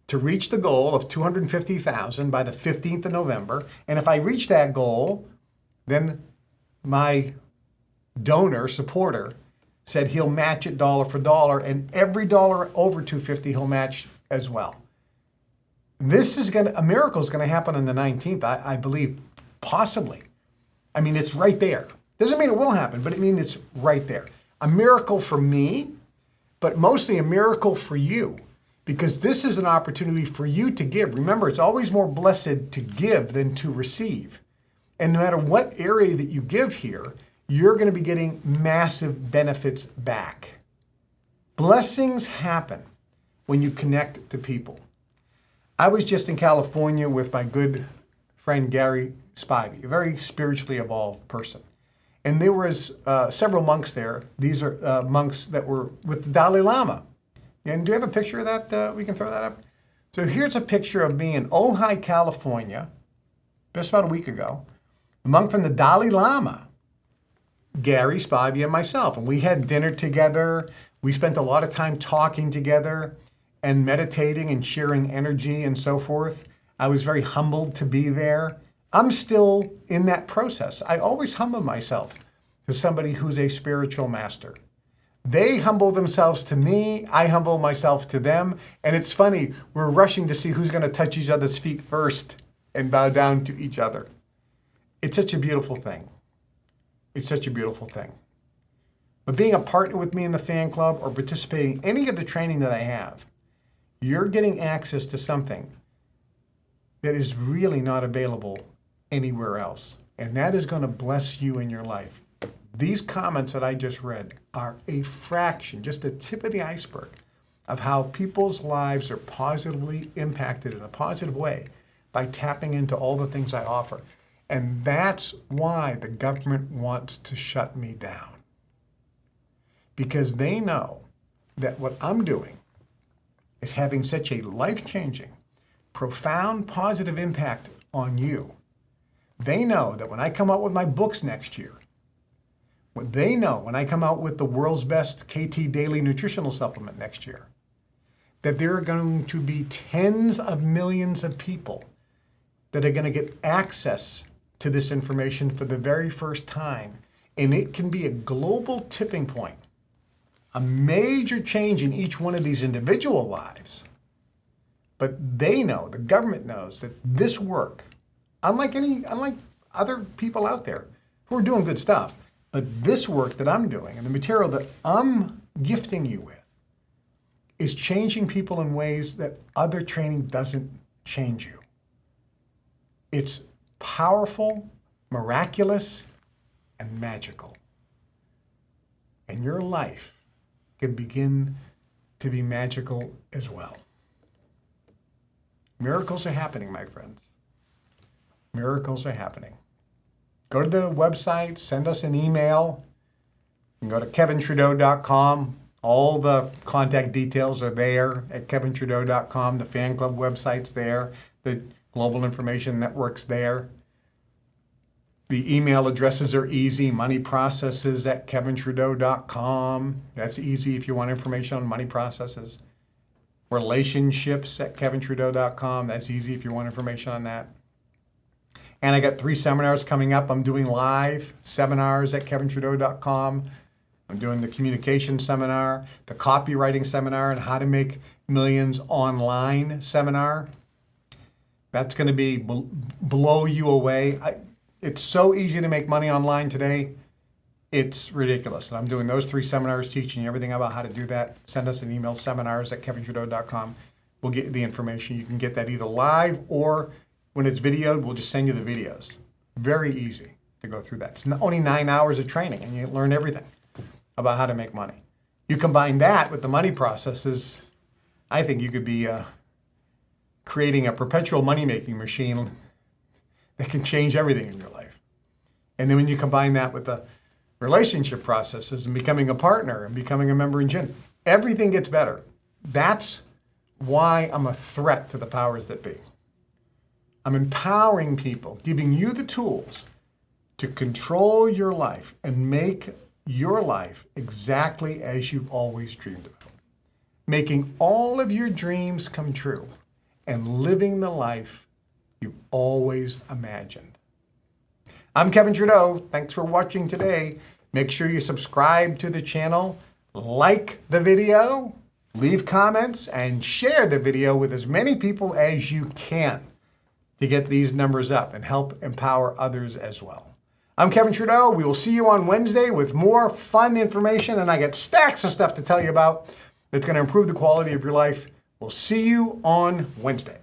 Speaker 3: to reach the goal of $250,000 by the 15th of November. And if I reach that goal, then my donor, supporter, said he'll match it dollar for dollar, and every dollar over $250 he'll match as well. A miracle is going to happen on the 19th, I believe, possibly. I mean, it's right there. Doesn't mean it will happen, but it means it's right there. A miracle for me, but mostly a miracle for you, because this is an opportunity for you to give. Remember, it's always more blessed to give than to receive. And no matter what area that you give here, you're going to be getting massive benefits back. Blessings happen when you connect to people. I was just in California with my good friend Gary Spivey, a very spiritually evolved person. And there was several monks there. These are monks that were with the Dalai Lama. And do you have a picture of that? We can throw that up. So here's a picture of me in Ojai, California, just about a week ago. A monk from the Dalai Lama, Gary Spivey, and myself. And we had dinner together. We spent a lot of time talking together and meditating and sharing energy and so forth. I was very humbled to be there. I'm still in that process. I always humble myself to somebody who's a spiritual master. They humble themselves to me, I humble myself to them, and it's funny, we're rushing to see who's going to touch each other's feet first and bow down to each other. It's such a beautiful thing. It's such a beautiful thing. But being a partner with me in the fan club or participating in any of the training that I have, you're getting access to something that is really not available anywhere else. And that is going to bless you in your life. These comments that I just read are a fraction, just the tip of the iceberg, of how people's lives are positively impacted in a positive way by tapping into all the things I offer. And that's why the government wants to shut me down. Because they know that what I'm doing is having such a life-changing, profound, positive impact on you. They know that when I come out with my books next year, they know when I come out with the world's best KT daily nutritional supplement next year, that there are going to be tens of millions of people that are going to get access to this information for the very first time. And it can be a global tipping point, a major change in each one of these individual lives. But they know, the government knows, that this work, unlike other people out there who are doing good stuff, but this work that I'm doing and the material that I'm gifting you with is changing people in ways that other training doesn't change you. It's powerful, miraculous, and magical. And your life can begin to be magical as well. Miracles are happening, my friends. Miracles are happening. Go to the website, send us an email. You can go to kevintrudeau.com. All the contact details are there at KevinTrudeau.com. The fan club website's there. The Global Information Network's there. The email addresses are easy. Money processes at KevinTrudeau.com. That's easy if you want information on money processes. Relationships at KevinTrudeau.com. That's easy if you want information on that. And I got 3 seminars coming up. I'm doing live seminars at KevinTrudeau.com. I'm doing the communication seminar, the copywriting seminar, and how to make millions online seminar. That's going to be blow you away. It's so easy to make money online today. It's ridiculous. And I'm doing those 3 seminars, teaching you everything about how to do that. Send us an email, seminars at KevinTrudeau.com. We'll get you the information. You can get that either live or when it's videoed, we'll just send you the videos. Very easy to go through that. It's only 9 hours of training and you learn everything about how to make money. You combine that with the money processes, I think you could be creating a perpetual money-making machine that can change everything in your life. And then when you combine that with the relationship processes and becoming a partner and becoming a member in gym, everything gets better. That's why I'm a threat to the powers that be. I'm empowering people, giving you the tools to control your life and make your life exactly as you've always dreamed about. Making all of your dreams come true and living the life you've always imagined. I'm Kevin Trudeau. Thanks for watching today. Make sure you subscribe to the channel, like the video, leave comments, and share the video with as many people as you can to get these numbers up and help empower others as well. I'm Kevin Trudeau. We will see you on Wednesday with more fun information, and I got stacks of stuff to tell you about that's going to improve the quality of your life. We'll see you on Wednesday.